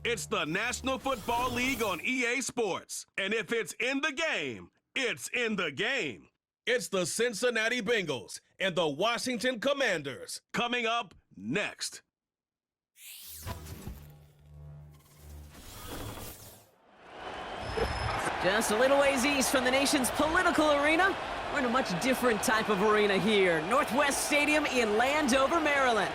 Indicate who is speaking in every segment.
Speaker 1: It's the National Football League on EA Sports. And if it's in the game, it's in the game. It's the Cincinnati Bengals and the Washington Commanders coming up next.
Speaker 2: Just a little ways east from the nation's political arena, we're in a much different type of arena here. Northwest Stadium in Landover, Maryland.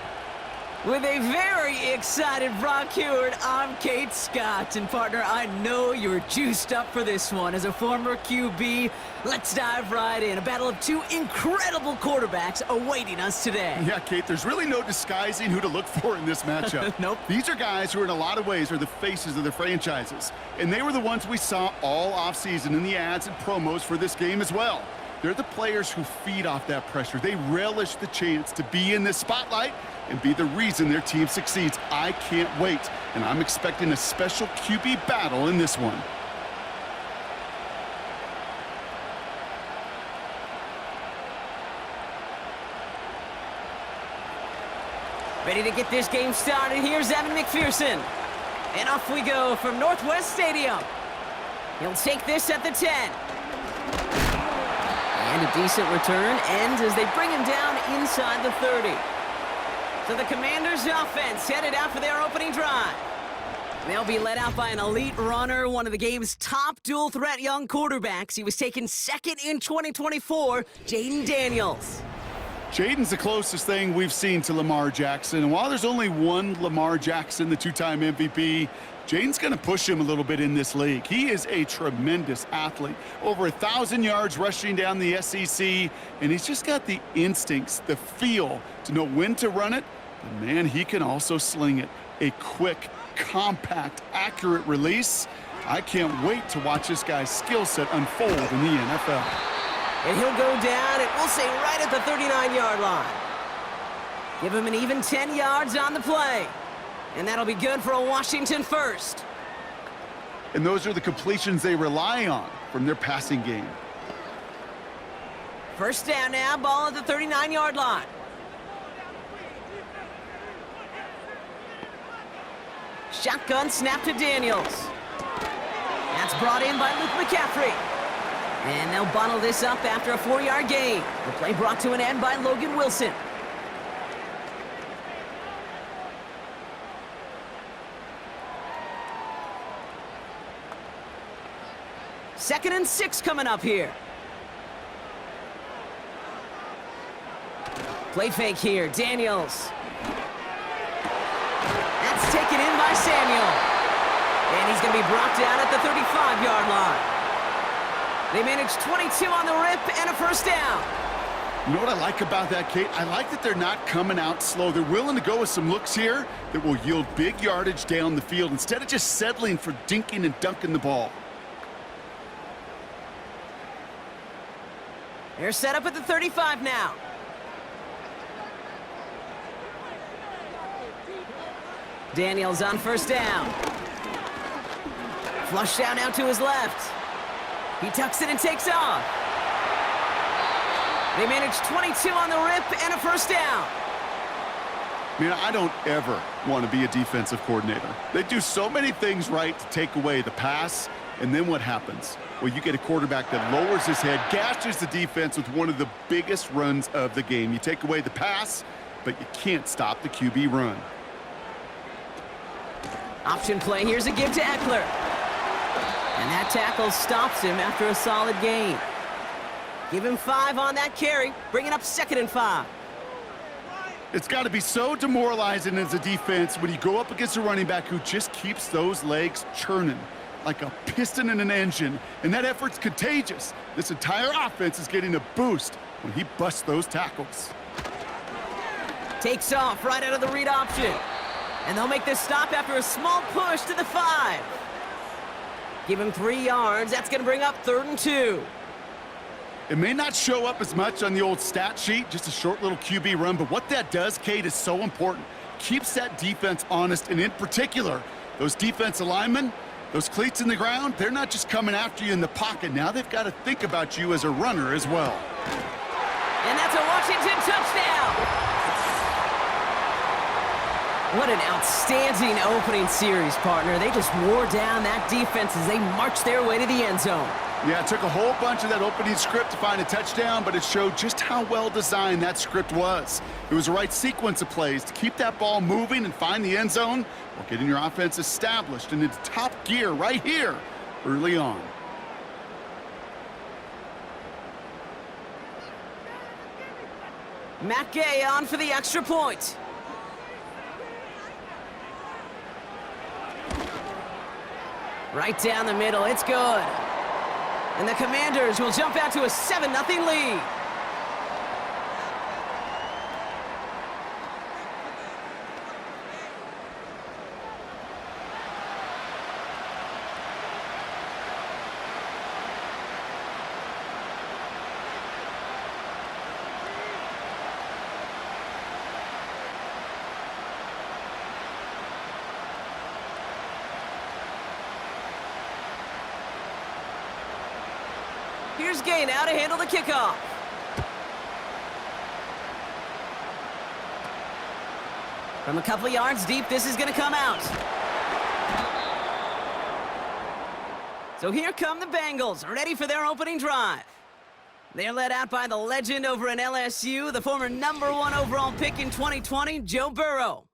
Speaker 2: With a very excited Brock Heward, I'm Kate Scott. And partner, I know you're juiced up for this one. As a former QB, let's dive right in. A battle of two incredible quarterbacks awaiting us today.
Speaker 3: Yeah, Kate, there's really no disguising who to look for in this matchup.
Speaker 2: Nope.
Speaker 3: These are guys who in a lot of ways are the faces of their franchises. And they were the ones we saw all offseason in the ads and promos for this game as well. They're the players who feed off that pressure. They relish the chance to be in this spotlight and be the reason their team succeeds. I can't wait, and I'm expecting a special QB battle in this one.
Speaker 2: Ready to get this game started. Here's Evan McPherson. And off we go from Northwest Stadium. He'll take this at the 10. And a decent return ends as they bring him down inside the 30. So the Commanders' offense headed out for their opening drive. They'll be led out by an elite runner, one of the game's top dual-threat young quarterbacks. He was taken second in 2024, Jayden Daniels.
Speaker 3: Jayden's the closest thing we've seen to Lamar Jackson. And while there's only one Lamar Jackson, the two-time MVP, Jayden's going to push him a little bit in this league. He is a tremendous athlete. Over 1,000 yards rushing down the SEC, and he's just got the instincts, the feel to know when to run it. And man, he can also sling it. A quick, compact, accurate release. I can't wait to watch this guy's skill set unfold in the NFL.
Speaker 2: And he'll go down, and we'll say right at the 39-yard line. Give him an even 10 yards on the play. And that'll be good for a Washington first.
Speaker 3: And those are the completions they rely on from their passing game.
Speaker 2: First down now, ball at the 39-yard line. Shotgun snap to Daniels. That's brought in by Luke McCaffrey. And they'll bottle this up after a 4-yard gain. The play brought to an end by Logan Wilson. Second and 6 coming up here. Play fake here, Daniels. That's taken in by Samuel. And he's going to be brought down at the 35-yard line. They managed 22 on the rip and a first down.
Speaker 3: You know what I like about that, Kate? I like that they're not coming out slow. They're willing to go with some looks here that will yield big yardage down the field instead of just settling for dinking and dunking the ball.
Speaker 2: They're set up at the 35 now. Daniels on first down. Flush down out to his left. He tucks it and takes off. They managed 22 on the rip and a first down.
Speaker 3: Man, I don't ever want to be a defensive coordinator. They do so many things right to take away the pass, and then what happens? Well, you get a quarterback that lowers his head, gashes the defense with one of the biggest runs of the game. You take away the pass, but you can't stop the QB run.
Speaker 2: Option play, here's a give to Eckler. And that tackle stops him after a solid gain. Give him 5 on that carry, bringing up 2nd and 5.
Speaker 3: It's got to be so demoralizing as a defense when you go up against a running back who just keeps those legs churning like a piston in an engine, and that effort's contagious. This entire offense is getting a boost when he busts those tackles.
Speaker 2: Takes off right out of the read option. And they'll make this stop after a small push to the 5. Give him 3 yards. That's going to bring up 3rd and 2.
Speaker 3: It may not show up as much on the old stat sheet, just a short little QB run, but what that does, Kate, is so important. Keeps that defense honest, and in particular, those defensive linemen, those cleats in the ground, they're not just coming after you in the pocket. Now they've got to think about you as a runner as well.
Speaker 2: And that's a Washington touchdown. What an outstanding opening series, partner. They just wore down that defense as they marched their way to the end zone.
Speaker 3: Yeah, it took a whole bunch of that opening script to find a touchdown, but it showed just how well designed that script was. It was the right sequence of plays to keep that ball moving and find the end zone while getting your offense established and into top gear right here early on.
Speaker 2: Matt Gay on for the extra point. Right down the middle, it's good. And the Commanders will jump out to a 7-0 lead. Here's Gay now to handle the kickoff. From a couple of yards deep, this is going to come out. So here come the Bengals, ready for their opening drive. They're led out by the legend over in LSU, the former #1 overall pick in 2020, Joe Burrow.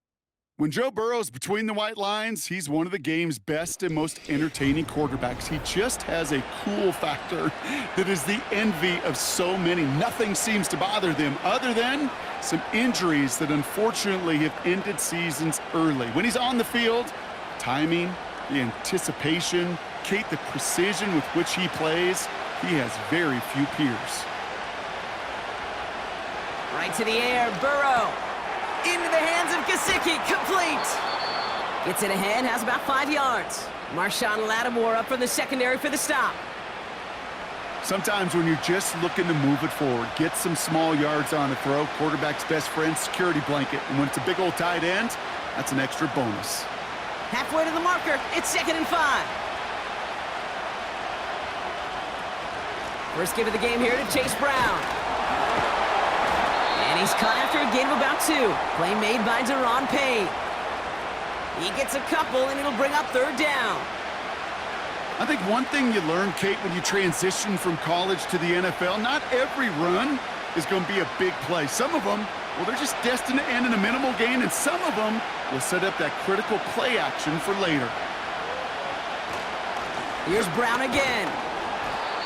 Speaker 3: When Joe Burrow's between the white lines, he's one of the game's best and most entertaining quarterbacks. He just has a cool factor that is the envy of so many. Nothing seems to bother them other than some injuries that unfortunately have ended seasons early. When he's on the field, timing, the anticipation, Kate, the precision with which he plays, he has very few peers.
Speaker 2: Right to the air, Burrow. Into the hands of Gesicki, complete. Gets it ahead, has about 5 yards. Marshawn Lattimore up from the secondary for the stop.
Speaker 3: Sometimes when you're just looking to move it forward, get some small yards on a throw, quarterback's best friend, security blanket. And when it's a big old tight end, that's an extra bonus.
Speaker 2: Halfway to the marker, it's 2nd and 5. First give of the game here to Chase Brown. And he's caught after a gain of about 2. Play made by Deron Payne. He gets a couple, and it'll bring up 3rd down.
Speaker 3: I think one thing you learn, Kate, when you transition from college to the NFL, not every run is going to be a big play. Some of them, well, they're just destined to end in a minimal gain, and some of them will set up that critical play action for later.
Speaker 2: Here's Brown again.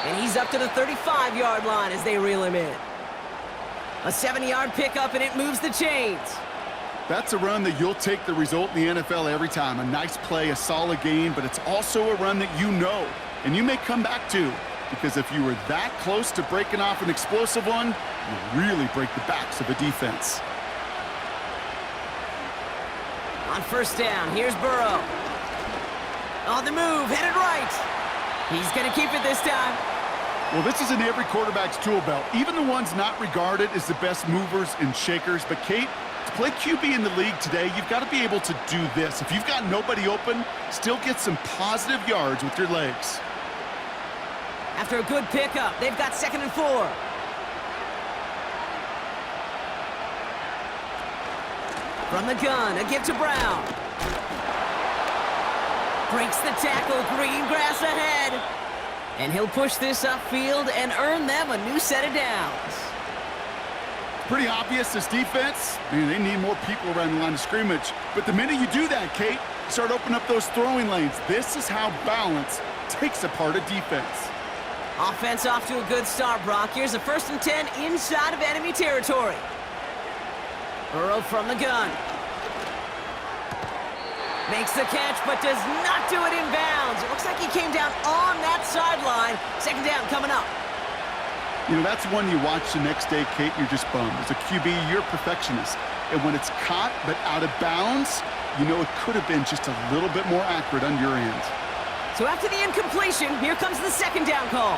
Speaker 2: And he's up to the 35-yard line as they reel him in. A 70-yard pickup, and it moves the chains.
Speaker 3: That's a run that you'll take the result in the NFL every time. A nice play, a solid gain, but it's also a run that you know, and you may come back to, because if you were that close to breaking off an explosive one, you really break the backs of a defense.
Speaker 2: On 1st down, here's Burrow. On the move, headed right. He's going to keep it this time.
Speaker 3: Well, this is in every quarterback's tool belt, even the ones not regarded as the best movers and shakers. But, Kate, to play QB in the league today, you've got to be able to do this. If you've got nobody open, still get some positive yards with your legs.
Speaker 2: After a good pickup, they've got 2nd and 4. From the gun, a give to Brown. Breaks the tackle, green grass ahead. And he'll push this upfield and earn them a new set of downs.
Speaker 3: Pretty obvious, this defense, man, they need more people around the line of scrimmage. But the minute you do that, Kate, start opening up those throwing lanes. This is how balance takes apart a defense.
Speaker 2: Offense off to a good start, Brock. Here's a 1st and 10 inside of enemy territory. Burrow from the gun. Makes the catch, but does not do it in bounds. It looks like he came down on that sideline. 2nd down coming up.
Speaker 3: You know, that's one you watch the next day, Kate, you're just bummed. As a QB, you're a perfectionist. And when it's caught but out of bounds, you know it could have been just a little bit more accurate on your end.
Speaker 2: So after the incompletion, here comes the 2nd down call.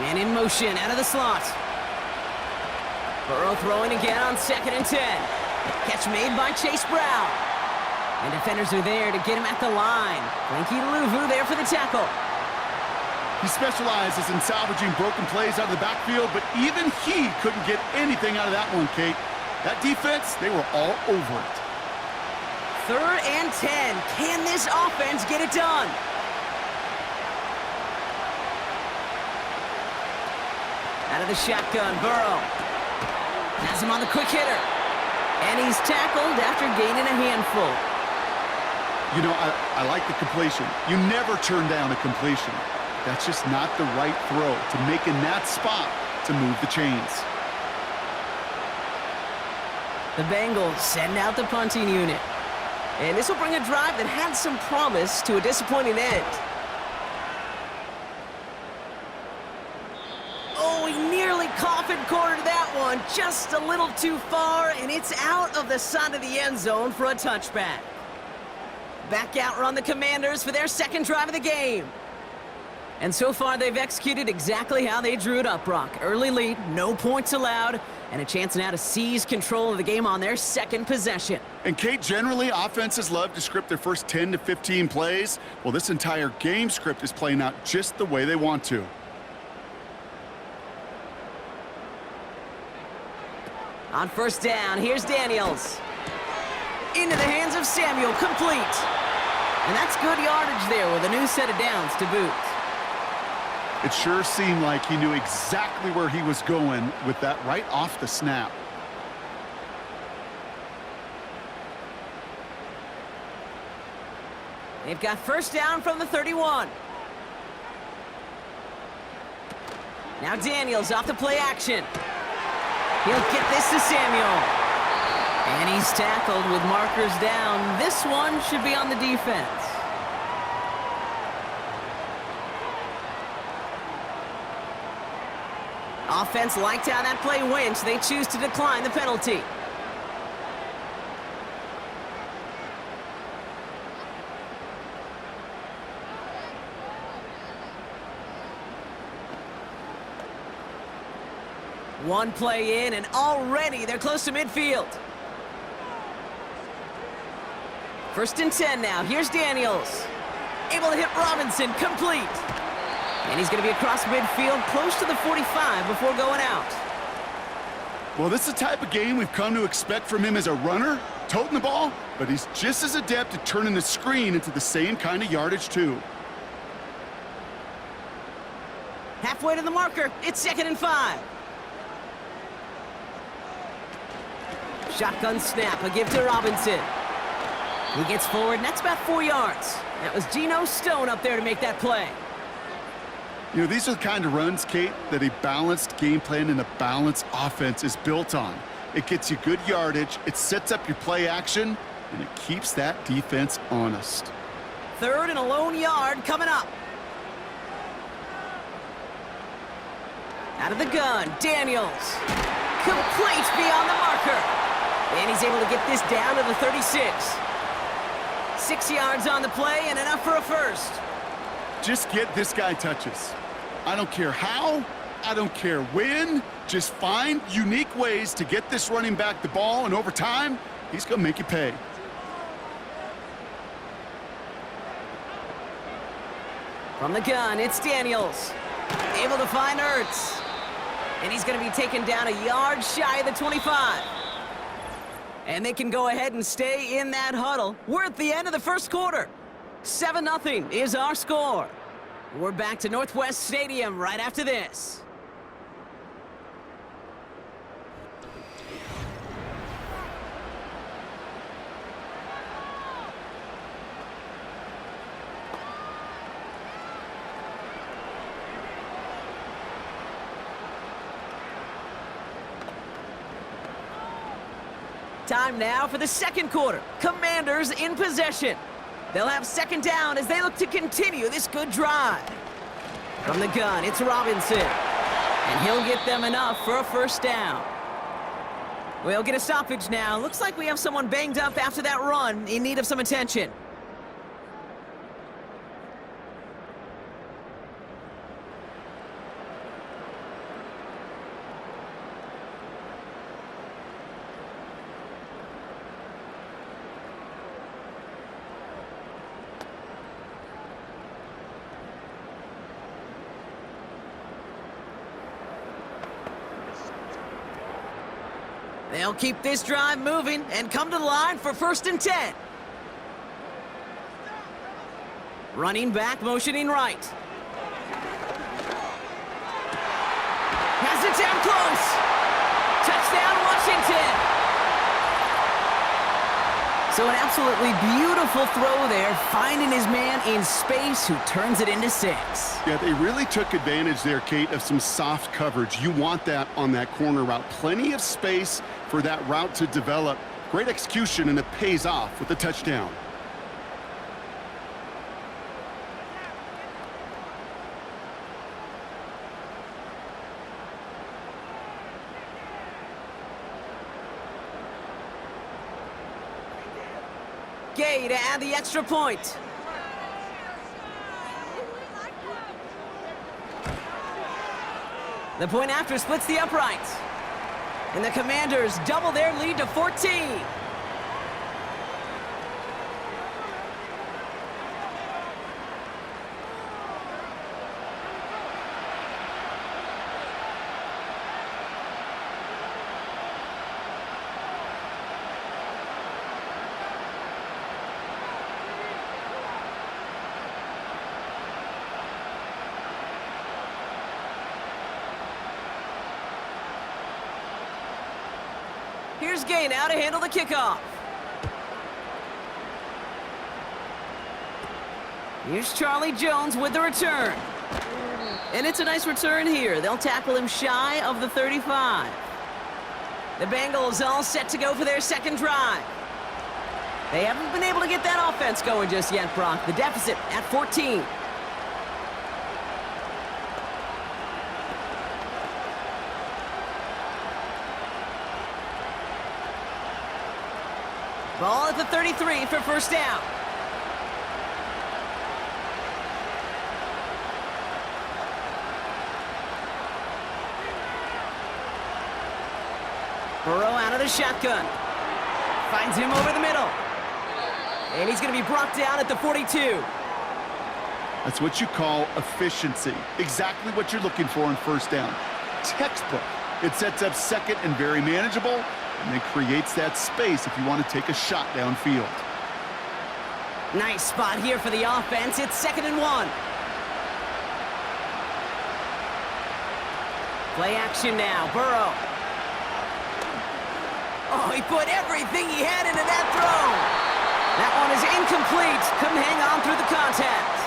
Speaker 2: Man in motion out of the slot. Burrow throwing again on 2nd and 10. Catch made by Chase Brown. And defenders are there to get him at the line. Frankie Louvu there for the tackle.
Speaker 3: He specializes in salvaging broken plays out of the backfield, but even he couldn't get anything out of that one, Kate. That defense, they were all over it.
Speaker 2: 3rd and 10. Can this offense get it done? Out of the shotgun, Burrow. Has him on the quick hitter. And he's tackled after gaining a handful.
Speaker 3: You know, I like the completion. You never turn down a completion. That's just not the right throw to make in that spot to move the chains.
Speaker 2: The Bengals send out the punting unit. And this will bring a drive that had some promise to a disappointing end. Oh, he nearly coffin cornered that one. Just a little too far, and it's out of the side of the end zone for a touchback. Back out run the Commanders for their 2nd drive of the game. And so far, they've executed exactly how they drew it up, Brock. Early lead, no points allowed, and a chance now to seize control of the game on their 2nd possession.
Speaker 3: And Kate, generally, offenses love to script their first 10 to 15 plays. Well, this entire game script is playing out just the way they want to.
Speaker 2: On 1st down, here's Daniels. Into the hands of Samuel, complete. And that's good yardage there with a new set of downs to boot.
Speaker 3: It sure seemed like he knew exactly where he was going with that right off the snap.
Speaker 2: They've got 1st down from the 31. Now Daniels off the play action. He'll get this to Samuel. And he's tackled with markers down. This one should be on the defense. Offense liked how that play went, so they choose to decline the penalty. One play in, and already they're close to midfield. 1st and 10 now. Here's Daniels. Able to hit Robinson, complete. And he's going to be across midfield, close to the 45 before going out.
Speaker 3: Well, this is the type of game we've come to expect from him as a runner, toting the ball, but he's just as adept at turning the screen into the same kind of yardage, too.
Speaker 2: Halfway to the marker. It's 2nd and 5. Shotgun snap, a give to Robinson. He gets forward, and that's about 4 yards. That was Geno Stone up there to make that play.
Speaker 3: You know, these are the kind of runs, Kate, that a balanced game plan and a balanced offense is built on. It gets you good yardage, it sets up your play action, and it keeps that defense honest.
Speaker 2: 3rd and a lone yard coming up. Out of the gun, Daniels. Complete beyond the marker. And he's able to get this down to the 36. 6 yards on the play and enough for a 1st.
Speaker 3: Just get this guy touches. I don't care how, I don't care when. Just find unique ways to get this running back the ball, and over time, he's going to make you pay.
Speaker 2: From the gun, it's Daniels. Able to find Ertz. And he's going to be taken down a yard shy of the 25. And they can go ahead and stay in that huddle. We're at the end of the 1st quarter. 7-0 is our score. We're back to Northwest Stadium right after this. Time now for the 2nd quarter. Commanders in possession. They'll have 2nd down as they look to continue this good drive. From the gun, it's Robinson. And he'll get them enough for a 1st down. We'll get a stoppage now. Looks like we have someone banged up after that run in need of some attention. They'll keep this drive moving and come to the line for 1st and 10. Running back, motioning right. Has it down close. Touchdown, Washington. So an absolutely beautiful throw there, finding his man in space who turns it into 6.
Speaker 3: Yeah, they really took advantage there, Kate, of some soft coverage. You want that on that corner route. Plenty of space for that route to develop. Great execution, and it pays off with the touchdown.
Speaker 2: Gay to add the extra point. The point after splits the uprights. And the Commanders double their lead to 14. Here's Gay now to handle the kickoff. Here's Charlie Jones with the return. And it's a nice return here. They'll tackle him shy of the 35. The Bengals all set to go for their second drive. They haven't been able to get that offense going just yet, Brock. The deficit at 14. Ball at the 33 for 1st down. Burrow out of the shotgun. Finds him over the middle. And he's going to be brought down at the 42.
Speaker 3: That's what you call efficiency. Exactly what you're looking for in 1st down. Textbook. It sets up 2nd and very manageable, and then creates that space if you want to take a shot downfield.
Speaker 2: Nice spot here for the offense. It's 2nd and 1. Play action now. Burrow. Oh, he put everything he had into that throw. That one is incomplete. Couldn't hang on through the contact.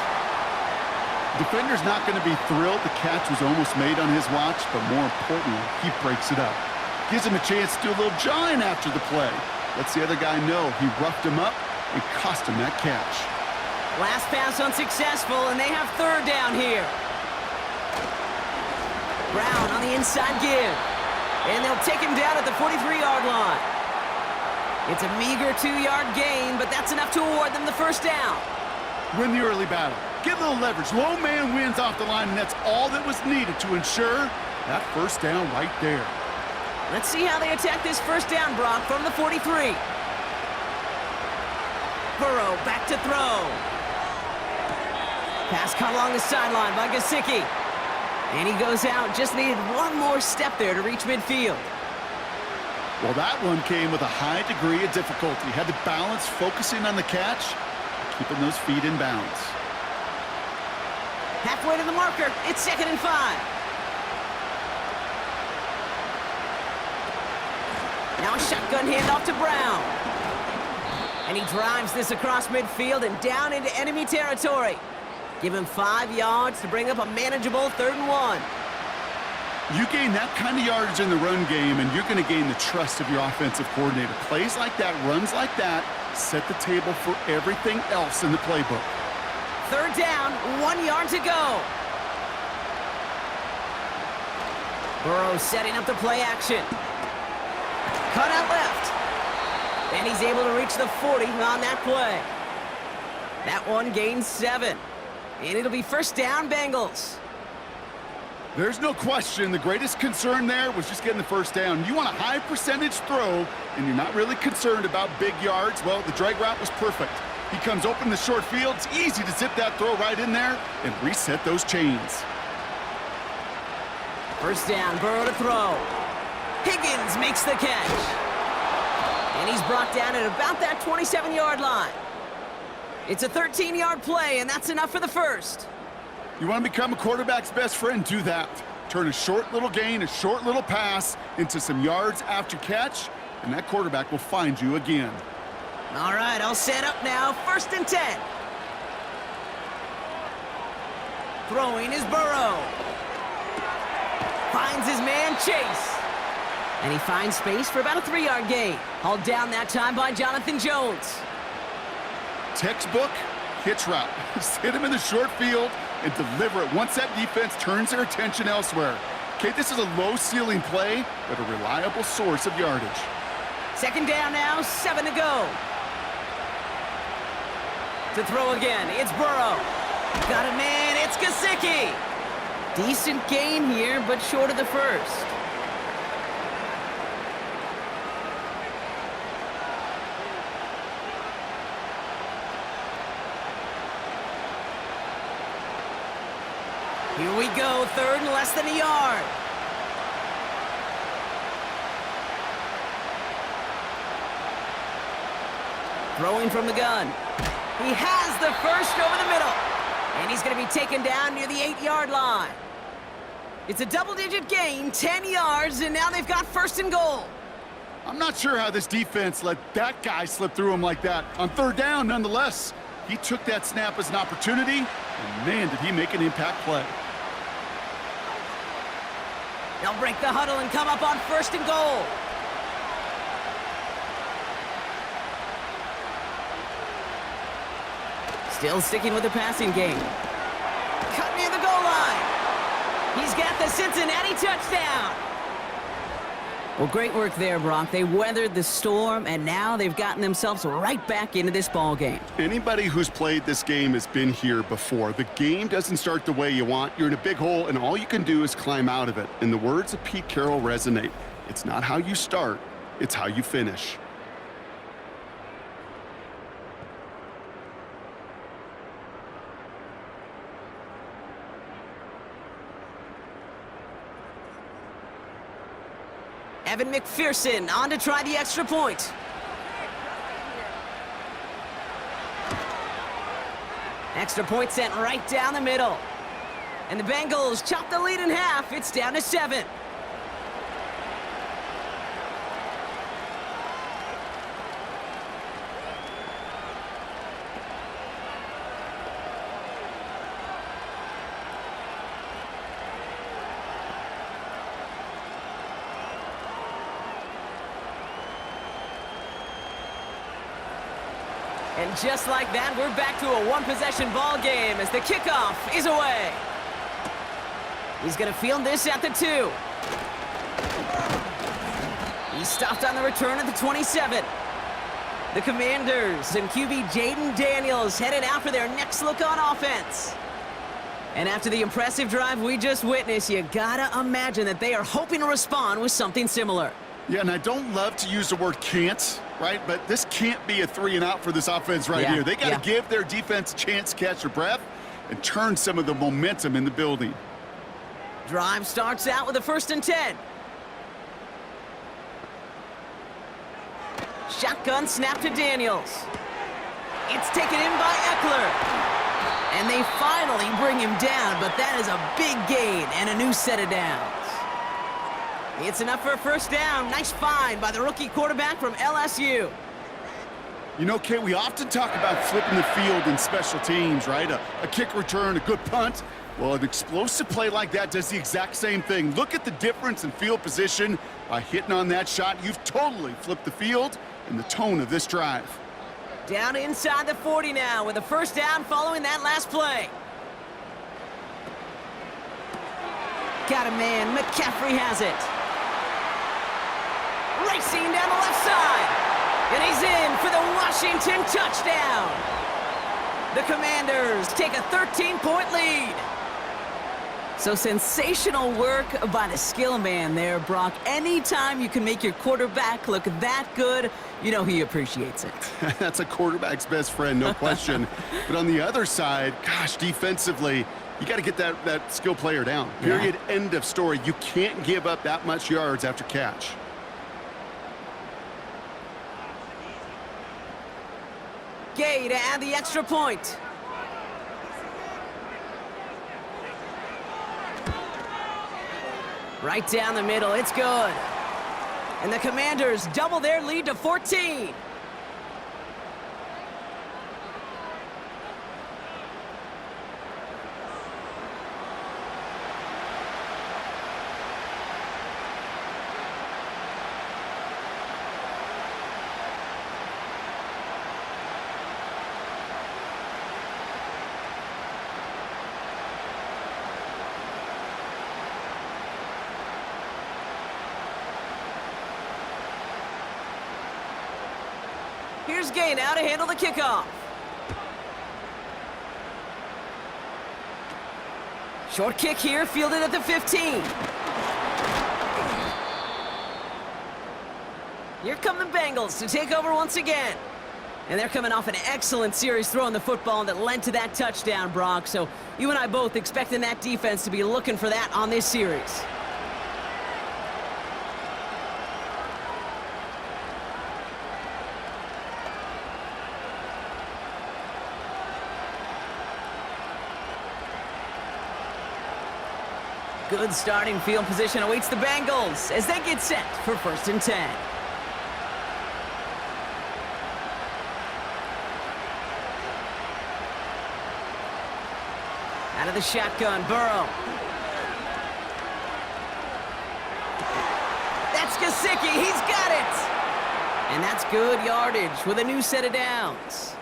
Speaker 3: Defender's not going to be thrilled. The catch was almost made on his watch, but more importantly, he breaks it up. Gives him a chance to do a little jawing after the play. Lets the other guy know he roughed him up and cost him that catch.
Speaker 2: Last pass unsuccessful, and they have 3rd down here. Brown on the inside give. And they'll take him down at the 43-yard line. It's a meager 2-yard gain, but that's enough to award them the 1st down.
Speaker 3: Win the early battle. Get a little leverage. Low man wins off the line, and that's all that was needed to ensure that 1st down right there.
Speaker 2: Let's see how they attack this 1st down, Brock, from the 43. Burrow back to throw. Pass caught along the sideline by Gesicki. And he goes out. Just needed one more step there to reach midfield.
Speaker 3: Well, that one came with a high degree of difficulty. Had to balance focusing on the catch, keeping those feet in bounds.
Speaker 2: Halfway to the marker. It's 2nd and 5. Now a shotgun handoff to Brown. And he drives this across midfield and down into enemy territory. Give him 5 yards to bring up a manageable 3rd and 1.
Speaker 3: You gain that kind of yardage in the run game, and you're going to gain the trust of your offensive coordinator. Plays like that, runs like that, set the table for everything else in the playbook.
Speaker 2: 3rd down, 1 yard to go. Burrow setting up the play action. Cut out left. And he's able to reach the 40 on that play. That one gains 7. And it'll be 1st down, Bengals.
Speaker 3: There's no question the greatest concern there was just getting the 1st down. You want a high percentage throw, and you're not really concerned about big yards. Well, the drag route was perfect. He comes open the short field. It's easy to zip that throw right in there and reset those chains.
Speaker 2: 1st down, Burrow to throw. Higgins makes the catch. And he's brought down at about that 27-yard line. It's a 13-yard play, and that's enough for the first.
Speaker 3: You want to become a quarterback's best friend? Do that. Turn a short little gain, a short little pass into some yards after catch, and that quarterback will find you again.
Speaker 2: All right, all set up now. 1st and 10. Throwing is Burrow. Finds his man, Chase. And he finds space for about a 3-yard gain. Hauled down that time by Jonathan Jones.
Speaker 3: Textbook hitch route. Just hit him in the short field and deliver it once that defense turns their attention elsewhere. Okay, this is a low-ceiling play, but a reliable source of yardage.
Speaker 2: 2nd down now, 7 to go. To throw again, it's Burrow. Got it, man, it's Gesicki. Decent gain here, but short of the first. Here we go, 3rd and less than a yard. Throwing from the gun. He has the first over the middle. And he's going to be taken down near the 8-yard line. It's a double-digit gain, 10 yards, and now they've got 1st and goal.
Speaker 3: I'm not sure how this defense let that guy slip through him like that. On 3rd down, nonetheless, he took that snap as an opportunity, and man, did he make an impact play.
Speaker 2: They'll break the huddle and come up on 1st and goal. Still sticking with the passing game. Cut near the goal line. He's got the Cincinnati touchdown. Well, great work there, Brock. They weathered the storm, and now they've gotten themselves right back into this ball game.
Speaker 3: Anybody who's played this game has been here before. The game doesn't start the way you want. You're in a big hole, and all you can do is climb out of it. And the words of Pete Carroll resonate. It's not how you start, it's how you finish.
Speaker 2: Evan McPherson on to try the extra point. Extra point sent right down the middle. And the Bengals chop the lead in half. It's down to 7. And just like that, we're back to a one-possession ball game as the kickoff is away. He's going to field this at the 2. He stopped on the return at the 27. The Commanders and QB Jaden Daniels headed out for their next look on offense. And after the impressive drive we just witnessed, you gotta imagine that they are hoping to respond with something similar.
Speaker 3: Yeah, and I don't love to use the word can't, right? But this can't be a 3 and out for this offense right here. They got to give their defense a chance to catch their breath and turn some of the momentum in the building.
Speaker 2: Drive starts out with a 1st and 10. Shotgun snap to Daniels. It's taken in by Eckler. And they finally bring him down, but that is a big gain and a new set of downs. It's enough for a 1st down. Nice find by the rookie quarterback from LSU.
Speaker 3: You know, Kate, we often talk about flipping the field in special teams, right? A kick return, a good punt. Well, an explosive play like that does the exact same thing. Look at the difference in field position by hitting on that shot. You've totally flipped the field and the tone of this drive.
Speaker 2: Down inside the 40 now with a 1st down following that last play. Got a man. McCaffrey has it. Racing down the left side. And he's in for the Washington touchdown. The Commanders take a 13-point lead. So sensational work by the skill man there, Brock. Anytime you can make your quarterback look that good, you know he appreciates it.
Speaker 3: That's a quarterback's best friend, no question. But on the other side, gosh, defensively, you got to get that skill player down. Period. Yeah. End of story. You can't give up that much yards after catch.
Speaker 2: Gay to add the extra point. Right down the middle, it's good. And the Commanders double their lead to 14. Here's Gay now to handle the kickoff. Short kick here, fielded at the 15. Here come the Bengals to take over once again. And they're coming off an excellent series throwing the football that led to that touchdown, Brock. So you and I both expecting that defense to be looking for that on this series. Good starting field position awaits the Bengals as they get set for 1st and 10. Out of the shotgun, Burrow. That's Gesicki, he's got it! And that's good yardage with a new set of downs.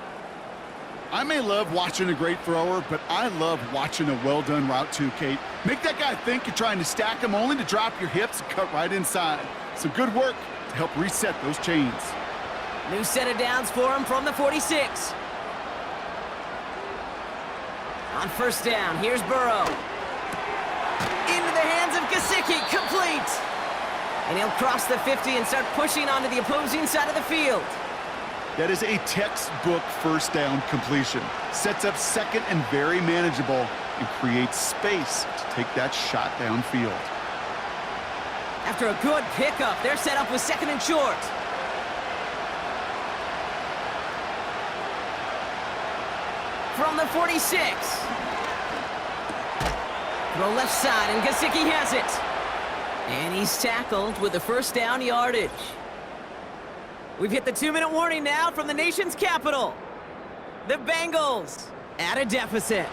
Speaker 3: I may love watching a great thrower, but I love watching a well-done route too, Kate. Make that guy think you're trying to stack him only to drop your hips and cut right inside. Some good work to help reset those chains.
Speaker 2: New set of downs for him from the 46. On 1st down, here's Burrow. Into the hands of Gesicki, complete. And he'll cross the 50 and start pushing onto the opposing side of the field.
Speaker 3: That is a textbook 1st down completion. Sets up 2nd and very manageable and creates space to take that shot downfield.
Speaker 2: After a good pickup, they're set up with 2nd and short. From the 46. Throw left side, and Gesicki has it. And he's tackled with the 1st down yardage. We've hit the 2-minute warning now from the nation's capital. The Bengals at a deficit.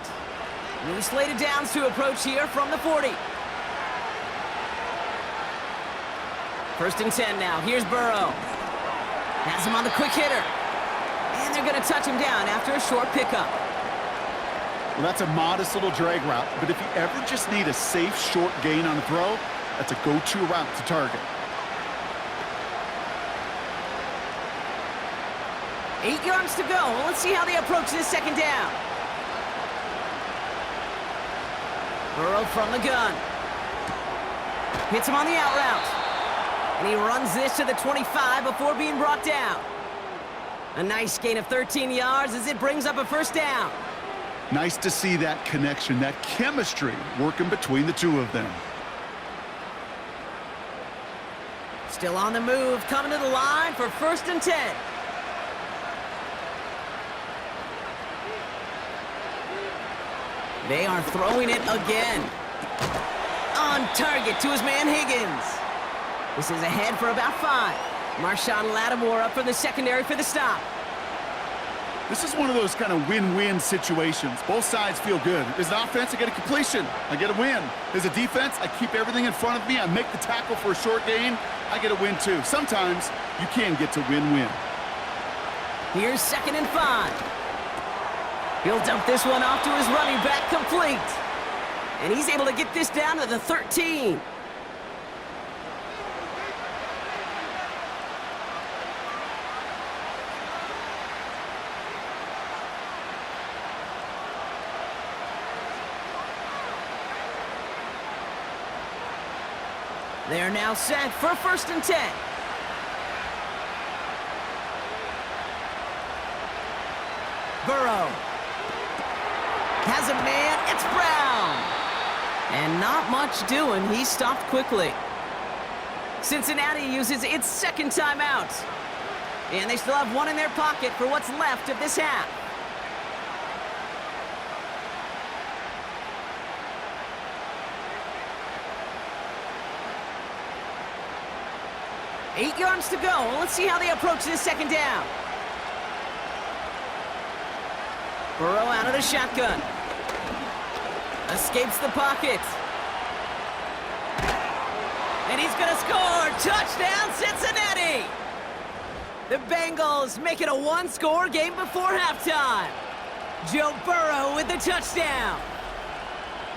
Speaker 2: New slate of downs to approach here from the 40. 1st and 10 now. Here's Burrow. Has him on the quick hitter. And they're going to touch him down after a short pickup.
Speaker 3: Well, that's a modest little drag route, but if you ever just need a safe short gain on a throw, that's a go-to route to target.
Speaker 2: 8 yards to go. Well, let's see how they approach this 2nd down. Burrow from the gun. Hits him on the out route. And he runs this to the 25 before being brought down. A nice gain of 13 yards as it brings up a 1st down.
Speaker 3: Nice to see that connection, that chemistry working between the two of them.
Speaker 2: Still on the move, coming to the line for 1st and 10. They are throwing it again. On target to his man Higgins. This is ahead for about 5. Marshawn Lattimore up from the secondary for the stop.
Speaker 3: This is one of those kind of win-win situations. Both sides feel good. As an offense, I get a completion. I get a win. As a defense, I keep everything in front of me. I make the tackle for a short gain. I get a win, too. Sometimes, you can get to win-win.
Speaker 2: Here's 2nd and 5. He'll dump this one off to his running back, complete. And he's able to get this down to the 13. They are now set for 1st and 10. Burrow has a man, it's Brown. And not much doing, he stopped quickly. Cincinnati uses its 2nd timeout. And they still have one in their pocket for what's left of this half. Eight yards to go. Let's see how they approach this second down. Burrow out of the shotgun. Escapes the pocket. And he's going to score. Touchdown, Cincinnati! The Bengals make it a one-score game before halftime. Joe Burrow with the touchdown.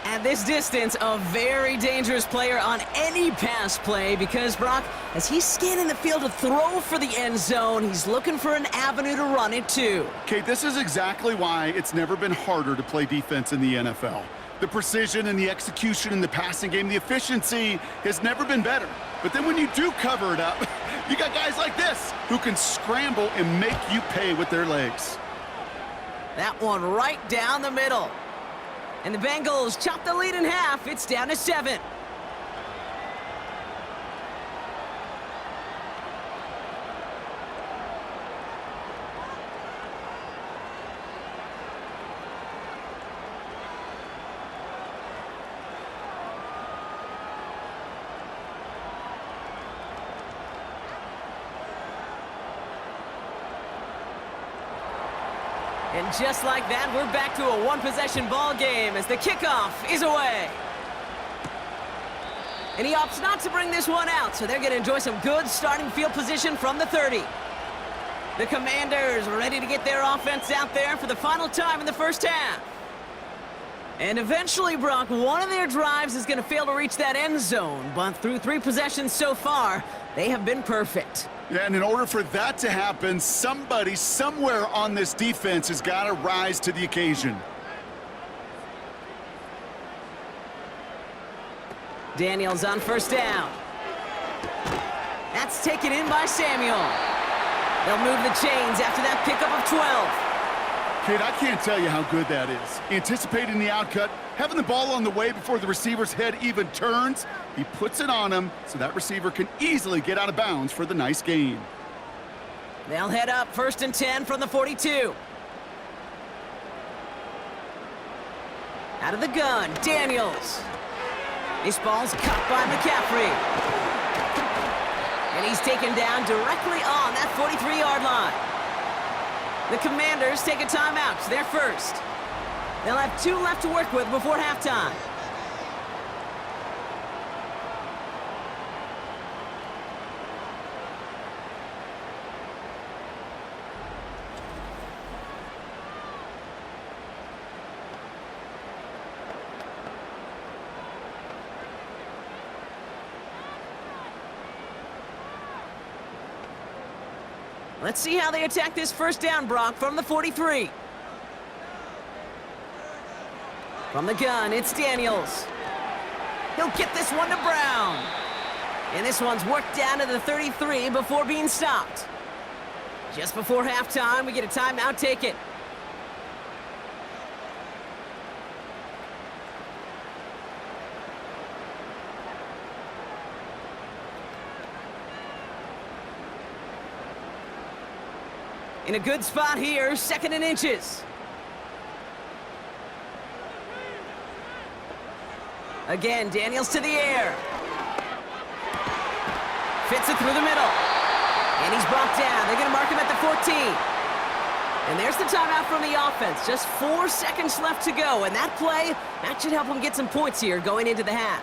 Speaker 2: At this distance, a very dangerous player on any pass play because, Brock, as he's scanning the field to throw for the end zone, he's looking for an avenue to run it to.
Speaker 3: Kate, this is exactly why it's never been harder to play defense in the NFL. The precision and the execution in the passing game, the efficiency has never been better. But then when you do cover it up, you got guys like this who can scramble and make you pay with their legs.
Speaker 2: That one right down the middle. And the Bengals chop the lead in half. It's down to 7. And just like that, we're back to a one-possession ball game as the kickoff is away. And he opts not to bring this one out, so they're going to enjoy some good starting field position from the 30. The Commanders ready to get their offense out there for the final time in the first half. And eventually, Brock, one of their drives is going to fail to reach that end zone, but through 3 possessions so far, they have been perfect.
Speaker 3: Yeah, and in order for that to happen, somebody somewhere on this defense has got to rise to the occasion.
Speaker 2: Daniels on first down. That's taken in by Samuel. They'll move the chains after that pickup of 12.
Speaker 3: Kid, I can't tell you how good that is. Anticipating the outcut, having the ball on the way before the receiver's head even turns, he puts it on him so that receiver can easily get out of bounds for the nice gain.
Speaker 2: They'll head up 1st and 10 from the 42. Out of the gun, Daniels. This ball's caught by McCaffrey. And he's taken down directly on that 43-yard line. The Commanders take a timeout. They're first. They'll have 2 left to work with before halftime. Let's see how they attack this first down, Brock, from the 43. From the gun, it's Daniels. He'll get this one to Brown. And this one's worked down to the 33 before being stopped. Just before halftime, we get a timeout taken. In a good spot here, 2nd and inches. Again, Daniels to the air. Fits it through the middle. And he's brought down. They're going to mark him at the 14. And there's the timeout from the offense. Just 4 seconds left to go. And that play, that should help them get some points here going into the half.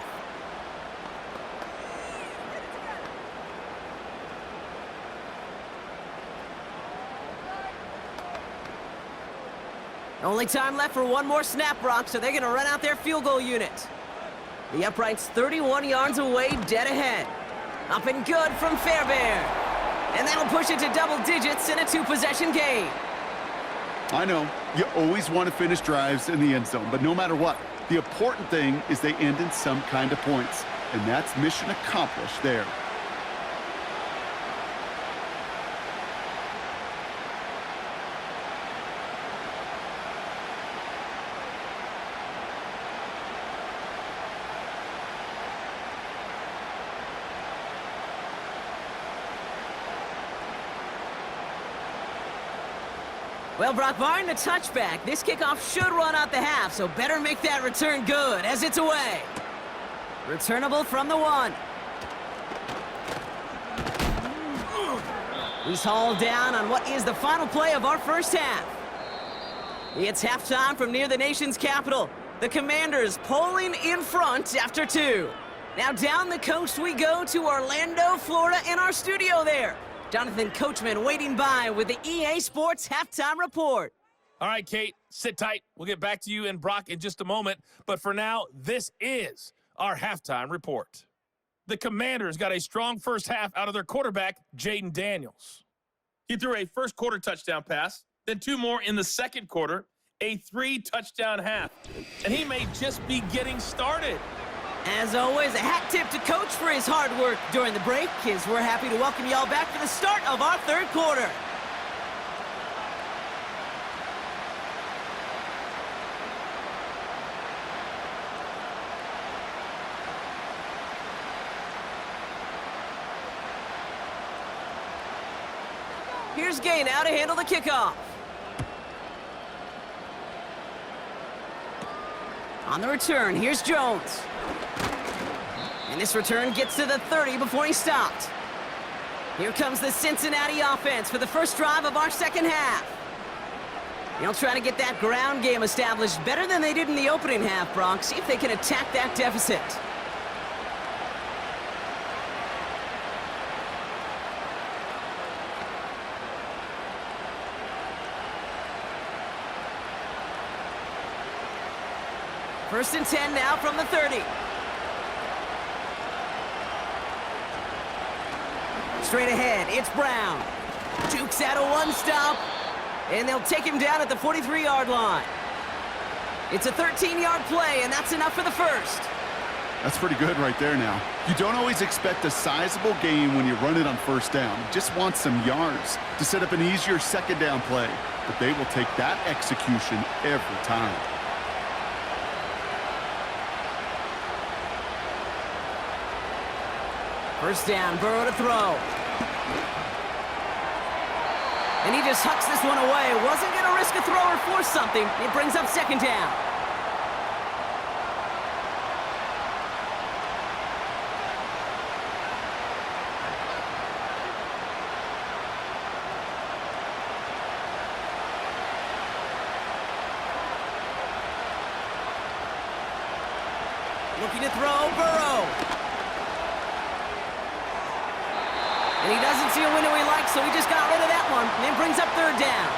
Speaker 2: Only time left for one more snap, Brock, so they're going to run out their field goal unit. The upright's 31 yards away, dead ahead. Up and good from Fairbairn. And that'll push it to double digits in a 2-possession game.
Speaker 3: I know, you always want to finish drives in the end zone, but no matter what, the important thing is they end in some kind of points. And that's mission accomplished there.
Speaker 2: Well, Brock, barring the touchback, this kickoff should run out the half, so better make that return good as it's away. Returnable from the 1. He's hauled down on what is the final play of our first half. It's halftime from near the nation's capital. The Commanders pulling in front after 2. Now down the coast we go to Orlando, Florida, in our studio there. Jonathan Coachman waiting by with the EA Sports Halftime Report.
Speaker 4: All right, Kate, sit tight. We'll get back to you and Brock in just a moment. But for now, this is our halftime report. The Commanders got a strong first half out of their quarterback, Jaden Daniels. He threw a first-quarter touchdown pass, then 2 more in the second quarter, a 3-touchdown half. And he may just be getting started.
Speaker 2: As always, a hat tip to Coach for his hard work during the break, as we're happy to welcome y'all back for the start of our third quarter. Here's Gay now to handle the kickoff. On the return, here's Jones. And this return gets to the 30 before he stopped. Here comes the Cincinnati offense for the first drive of our second half. They'll try to get that ground game established better than they did in the opening half, Brock. See if they can attack that deficit. First and 10 now from the 30. Straight ahead, it's Brown. Jukes out a 1-stop, and they'll take him down at the 43-yard line. It's a 13-yard play, and that's enough for the first.
Speaker 3: That's pretty good right there now. You don't always expect a sizable gain when you run it on first down. You just want some yards to set up an easier second down play, but they will take that execution every time.
Speaker 2: First down, Burrow to throw. And he just hucks this one away. Wasn't going to risk a throw or force something. It brings up second down. Looking to throw, Burrow. And he doesn't see a window he likes, so he just got rid of that one. And brings up third down.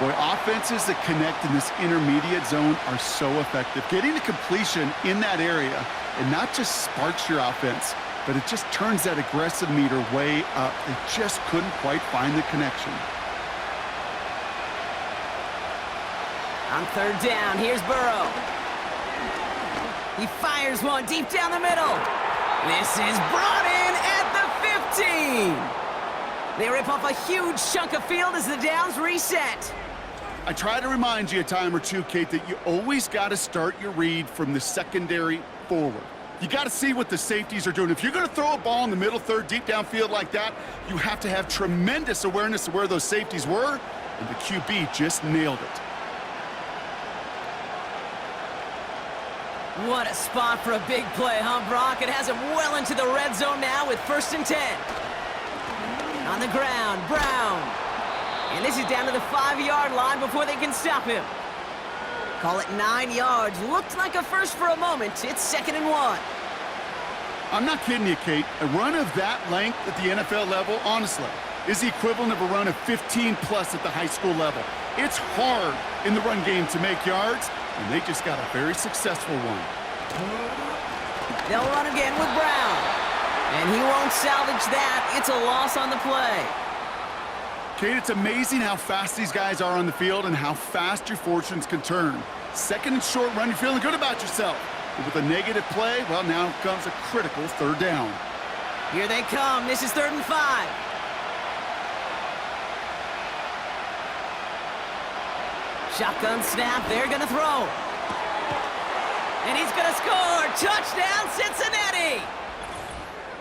Speaker 3: Boy, offenses that connect in this intermediate zone are so effective. Getting the completion in that area, it not just sparks your offense, but it just turns that aggressive meter way up. They just couldn't quite find the connection.
Speaker 2: On third down, here's Burrow. He fires one deep down the middle. This is brought in at the 15. They rip off a huge chunk of field as the downs reset.
Speaker 3: I try to remind you a time or two, Kate, that you always got to start your read from the secondary forward. You got to see what the safeties are doing. If you're going to throw a ball in the middle third, deep downfield like that, you have to have tremendous awareness of where those safeties were, and the QB just nailed it.
Speaker 2: What a spot for a big play, huh, Brock? It has him well into the red zone now with first and 10. On the ground, Brown. And this is down to the 5-yard line before they can stop him. Call it 9 yards. Looked like a first for a moment. It's 2nd and 1.
Speaker 3: I'm not kidding you, Kate. A run of that length at the NFL level, honestly, is the equivalent of a run of 15-plus at the high school level. It's hard in the run game to make yards, and they just got a very successful one.
Speaker 2: They'll run again with Brown. And he won't salvage that. It's a loss on the play.
Speaker 3: Kate, it's amazing how fast these guys are on the field and how fast your fortunes can turn. Second and short run, you're feeling good about yourself. But with a negative play, well, now comes a critical third down.
Speaker 2: Here they come. This is 3rd and 5. Shotgun snap. They're going to throw. And he's going to score. Touchdown, Cincinnati.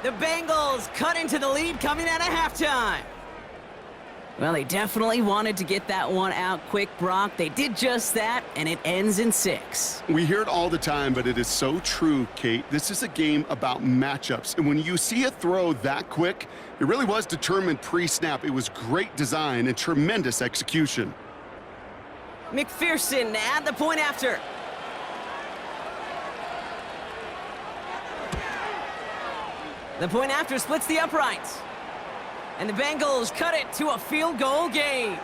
Speaker 2: The Bengals cut into the lead coming out of halftime. Well, they definitely wanted to get that one out quick, Brock. They did just that, and it ends in 6.
Speaker 3: We hear it all the time, but it is so true, Kate. This is a game about matchups. And when you see a throw that quick, it really was determined pre-snap. It was great design and tremendous execution.
Speaker 2: McPherson at the point after. The point after splits the uprights. And the Bengals cut it to a field goal game.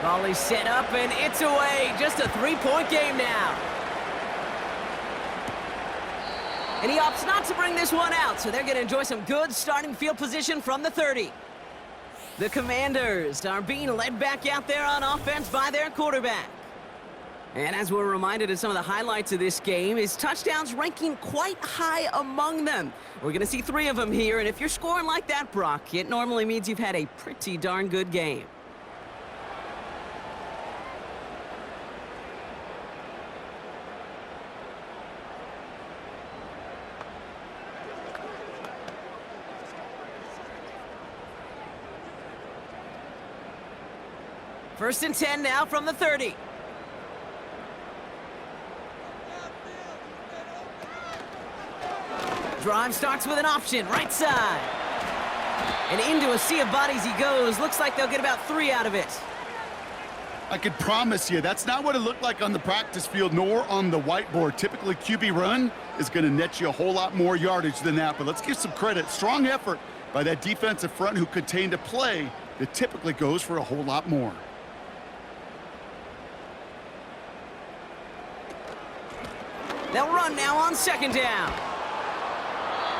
Speaker 2: Volley set up and it's away. Just a 3-point game now. And he opts not to bring this one out, so they're going to enjoy some good starting field position from the 30. The Commanders are being led back out there on offense by their quarterback. And as we're reminded of some of the highlights of this game, his touchdowns ranking quite high among them. We're going to see 3 of them here, and if you're scoring like that, Brock, it normally means you've had a pretty darn good game. First and 10 now from the 30. Drive starts with an option, right side. And into a sea of bodies he goes. Looks like they'll get about 3 out of it.
Speaker 3: I could promise you, that's not what it looked like on the practice field nor on the whiteboard. Typically, QB run is going to net you a whole lot more yardage than that. But let's give some credit. Strong effort by that defensive front who contained a play that typically goes for a whole lot more.
Speaker 2: They'll run now on second down.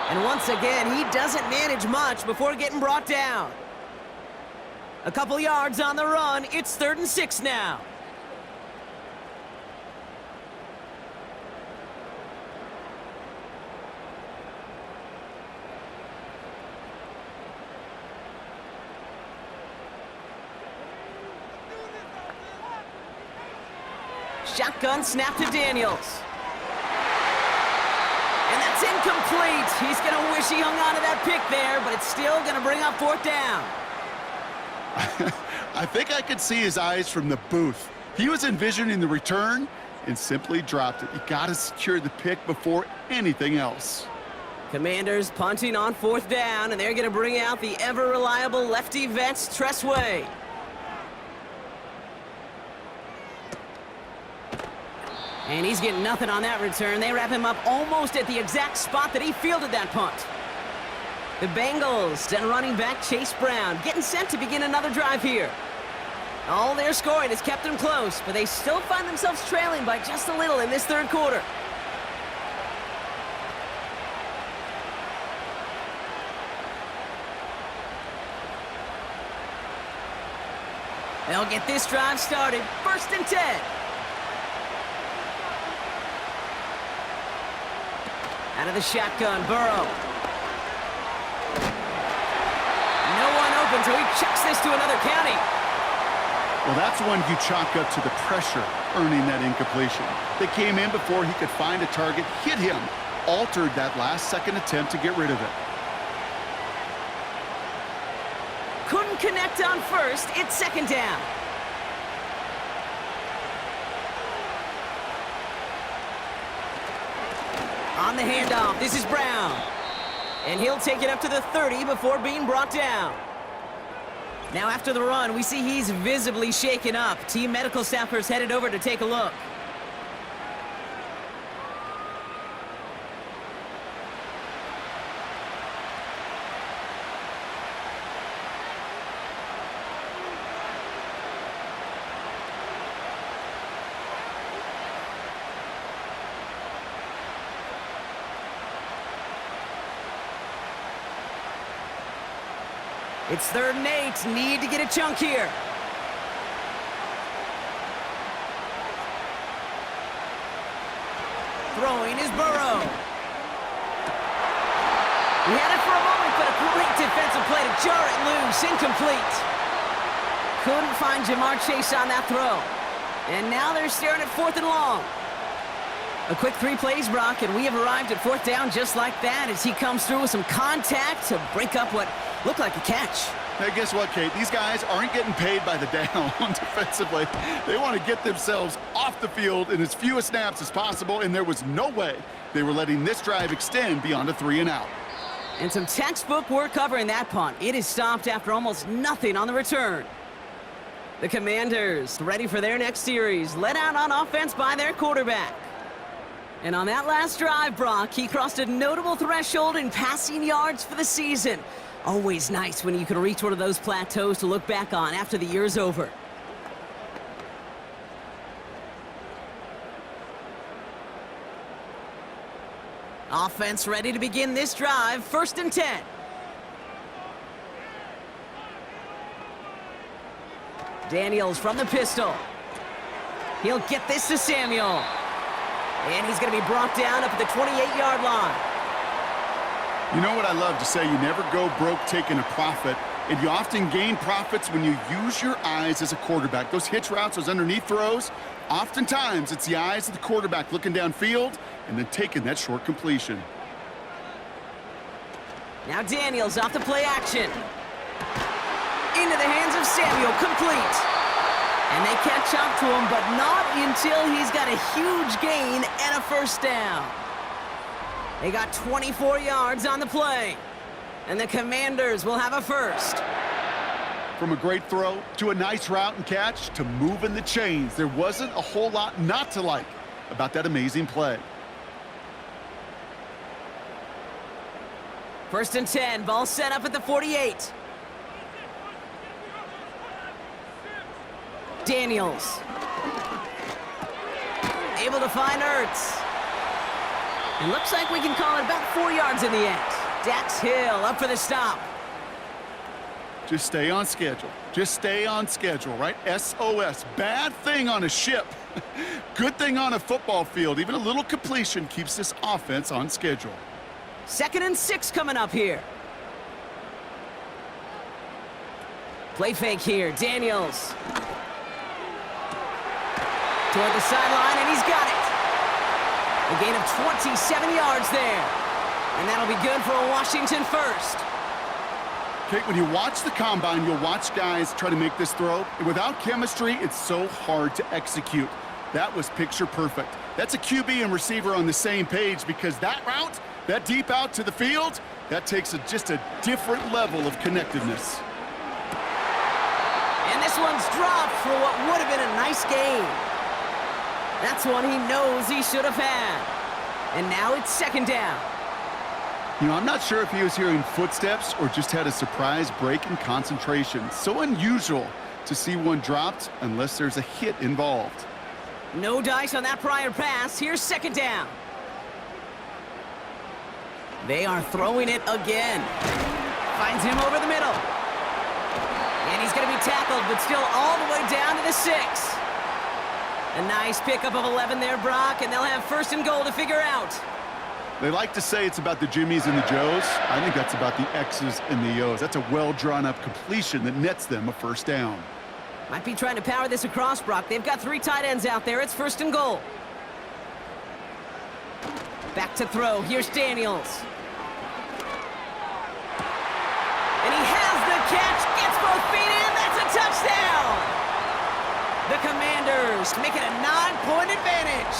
Speaker 2: And once again, he doesn't manage much before getting brought down. A couple yards on the run. It's 3rd and 6 now. Shotgun snap to Daniels. And that's incomplete. He's going to wish he hung on to that pick there, but it's still going to bring up 4th down.
Speaker 3: I think I could see his eyes from the booth. He was envisioning the return and simply dropped it. You got to secure the pick before anything else.
Speaker 2: Commanders punting on 4th down, and they're going to bring out the ever-reliable lefty vets, Tressway. And he's getting nothing on that return. They wrap him up almost at the exact spot that he fielded that punt. The Bengals and running back Chase Brown getting set to begin another drive here. All their scoring has kept them close, but they still find themselves trailing by just a little in this 3rd quarter. They'll get this drive started. 1st and 10. Out of the shotgun, Burrow. No one open, so he chucks this to another county.
Speaker 3: Well, that's one you chalk up to the pressure earning that incompletion. They came in before he could find a target, hit him, altered that last-second attempt to get rid of it.
Speaker 2: Couldn't connect on 1st. It's 2nd down. On the handoff, this is Brown. And he'll take it up to the 30 before being brought down. Now after the run, we see he's visibly shaken up. Team medical staffers headed over to take a look. It's 3rd and 8. Need to get a chunk here. Throwing is Burrow. He had it for a moment, but a great defensive play to jar it loose. Incomplete. Couldn't find Jamar Chase on that throw. And now they're staring at 4th and long. A quick 3 plays, Brock, and we have arrived at 4th down just like that as he comes through with some contact to break up what looked like a catch.
Speaker 3: Hey, guess what, Kate? These guys aren't getting paid by the down defensively. They want to get themselves off the field in as few snaps as possible, and there was no way they were letting this drive extend beyond a 3 and out.
Speaker 2: And some textbook work covering that punt. It is stopped after almost nothing on the return. The Commanders ready for their next series, led out on offense by their quarterback. And on that last drive, Brock, he crossed a notable threshold in passing yards for the season. Always nice when you can reach one of those plateaus to look back on after the year's over. Offense ready to begin this drive, 1st and 10. Daniels from the pistol. He'll get this to Samuel. And he's going to be brought down up at the 28-yard line.
Speaker 3: You know what I love to say? You never go broke taking a profit, and you often gain profits when you use your eyes as a quarterback. Those hitch routes, those underneath throws, oftentimes it's the eyes of the quarterback looking downfield and then taking that short completion.
Speaker 2: Now Daniels off the play action. Into the hands of Samuel, complete. And they catch up to him, but not until he's got a huge gain and a 1st down. They got 24 yards on the play. And the Commanders will have a 1st.
Speaker 3: From a great throw to a nice route and catch to moving the chains, there wasn't a whole lot not to like about that amazing play.
Speaker 2: 1st and 10, ball set up at the 48. Daniels. Able to find Ertz. It looks like we can call it about 4 yards in the end. Dax Hill up for the stop.
Speaker 3: Just stay on schedule. Just stay on schedule, right? SOS. Bad thing on a ship. Good thing on a football field. Even a little completion keeps this offense on schedule.
Speaker 2: 2nd and 6 coming up here. Play fake here. Daniels. Toward the sideline, and he's got it. A gain of 27 yards there. And that'll be good for a Washington 1st.
Speaker 3: Kate, when you watch the combine, you'll watch guys try to make this throw. And without chemistry, it's so hard to execute. That was picture perfect. That's a QB and receiver on the same page because that route, that deep out to the field, that takes just a different level of connectiveness.
Speaker 2: And this one's dropped for what would have been a nice gain. That's one he knows he should have had. And now it's 2nd down.
Speaker 3: You know, I'm not sure if he was hearing footsteps or just had a surprise break in concentration. So unusual to see one dropped unless there's a hit involved.
Speaker 2: No dice on that prior pass. Here's 2nd down. They are throwing it again. Finds him over the middle. And he's going to be tackled, but still all the way down to the 6. A nice pickup of 11 there, Brock, and they'll have 1st and goal to figure out.
Speaker 3: They like to say it's about the Jimmies and the Joes. I think that's about the X's and the O's. That's a well-drawn-up completion that nets them a 1st down.
Speaker 2: Might be trying to power this across, Brock. They've got 3 tight ends out there. It's 1st and goal. Back to throw. Here's Daniels. And he has the catch. Gets both feet in. That's a touchdown. The Commanders make it a 9-point advantage.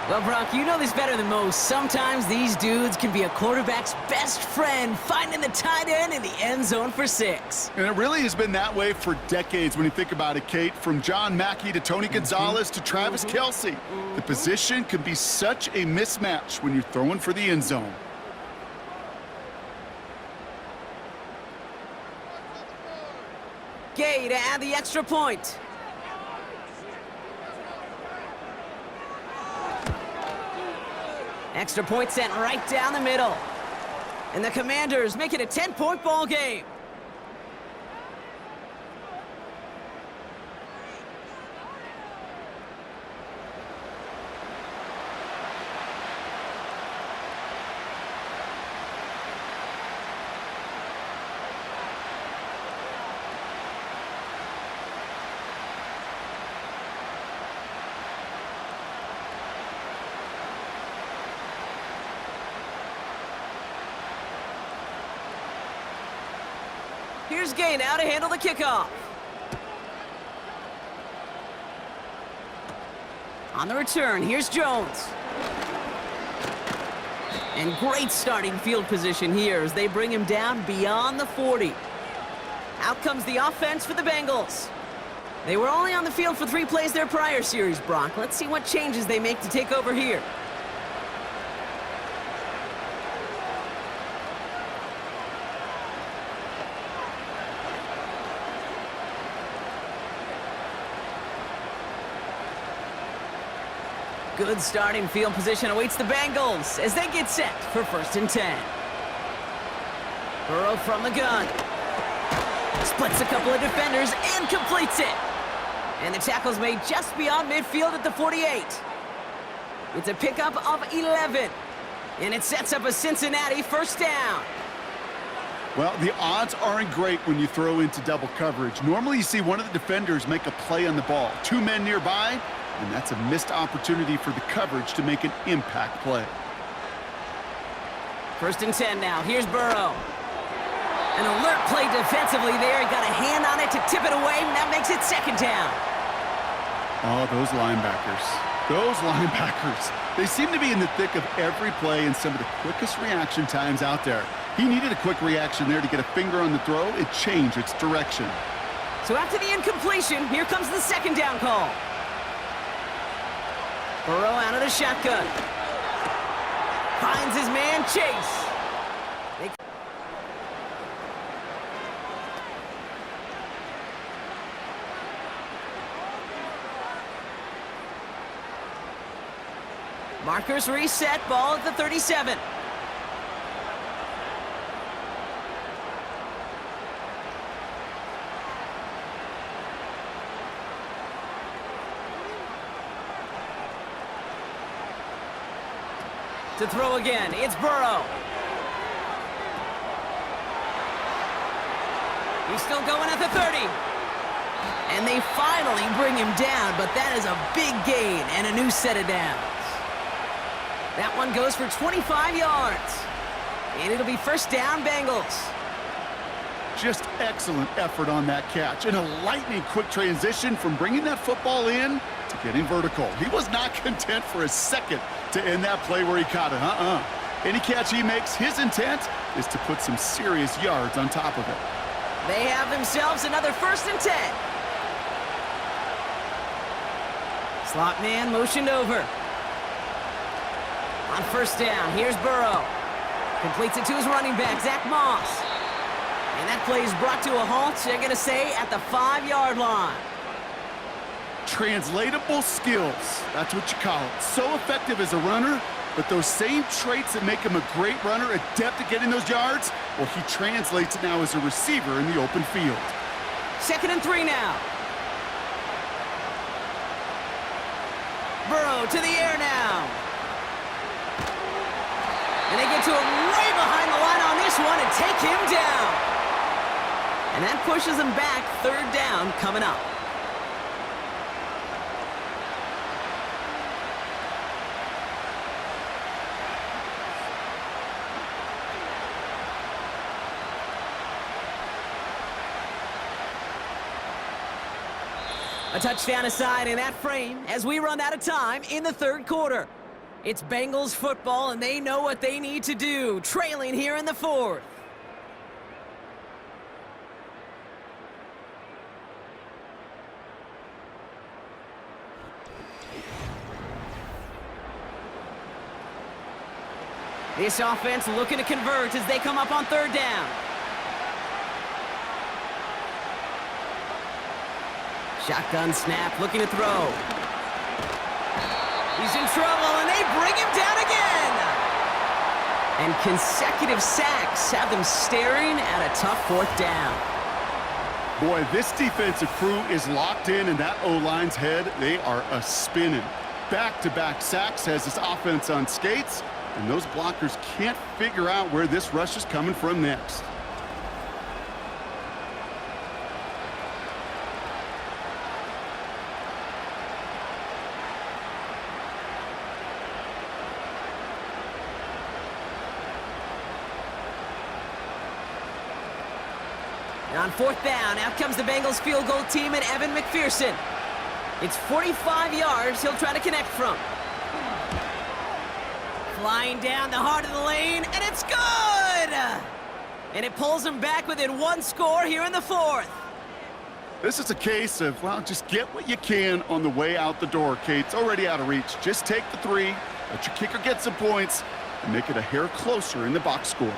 Speaker 2: Well, Brock, you know this better than most. Sometimes these dudes can be a quarterback's best friend, finding the tight end in the end zone for 6.
Speaker 3: And it really has been that way for decades when you think about it, Kate. From John Mackey to Tony Gonzalez to Travis Kelce. The position can be such a mismatch when you're throwing for the end zone.
Speaker 2: Gay to add the extra point. Extra point sent right down the middle. And the Commanders make it a 10-point ball game. Here's Gay now to handle the kickoff. On the return, here's Jones. And great starting field position here as they bring him down beyond the 40. Out comes the offense for the Bengals. They were only on the field for 3 plays their prior series, Brock. Let's see what changes they make to take over here. Good starting field position awaits the Bengals as they get set for 1st and 10. Burrow from the gun. Splits a couple of defenders and completes it. And the tackle's made just beyond midfield at the 48. It's a pickup of 11. And it sets up a Cincinnati 1st down.
Speaker 3: Well, the odds aren't great when you throw into double coverage. Normally you see one of the defenders make a play on the ball. 2 men nearby, and that's a missed opportunity for the coverage to make an impact play.
Speaker 2: 1st and 10 now. Here's Burrow. An alert play defensively there. He got a hand on it to tip it away, and that makes it 2nd down.
Speaker 3: Oh, those linebackers. Those linebackers. They seem to be in the thick of every play and some of the quickest reaction times out there. He needed a quick reaction there to get a finger on the throw. It changed its direction.
Speaker 2: So after the incompletion, here comes the 2nd down call. Burrow out of the shotgun. Finds his man, Chase. Markers reset, ball at the 37. To throw again, it's Burrow. He's still going at the 30. And they finally bring him down, but that is a big gain and a new set of downs. That one goes for 25 yards. And it'll be 1st down, Bengals.
Speaker 3: Just excellent effort on that catch. And a lightning quick transition from bringing that football in to getting vertical. He was not content for a second to end that play where he caught it. Any catch he makes, his intent is to put some serious yards on top of it.
Speaker 2: They have themselves another 1st and 10. Slot man motioned over. On 1st down, here's Burrow. Completes it to his running back, Zach Moss. And that play is brought to a halt, they're going to say, at the 5-yard line.
Speaker 3: Translatable skills, that's what you call it. So effective as a runner, but those same traits that make him a great runner, adept at getting those yards, well, he translates it now as a receiver in the open field.
Speaker 2: 2nd and 3 now. Burrow to the air now. And they get to him way behind the line on this one and take him down. And that pushes him back, 3rd down coming up. A touchdown aside in that frame as we run out of time in the 3rd quarter. It's Bengals football, and they know what they need to do, trailing here in the 4th. This offense looking to convert as they come up on 3rd down. Shotgun snap, looking to throw. He's in trouble, and they bring him down again! And consecutive sacks have them staring at a tough 4th down.
Speaker 3: Boy, this defensive crew is locked in, and that O-line's head, they are a-spinning. Back-to-back sacks has this offense on skates, and those blockers can't figure out where this rush is coming from next.
Speaker 2: And on 4th down, out comes the Bengals field goal team and Evan McPherson. It's 45 yards he'll try to connect from. Flying down the heart of the lane, and it's good! And it pulls him back within 1 score here in the 4th.
Speaker 3: This is a case of, well, just get what you can on the way out the door, Kate. It's already out of reach. Just take the 3, let your kicker get some points, and make it a hair closer in the box score.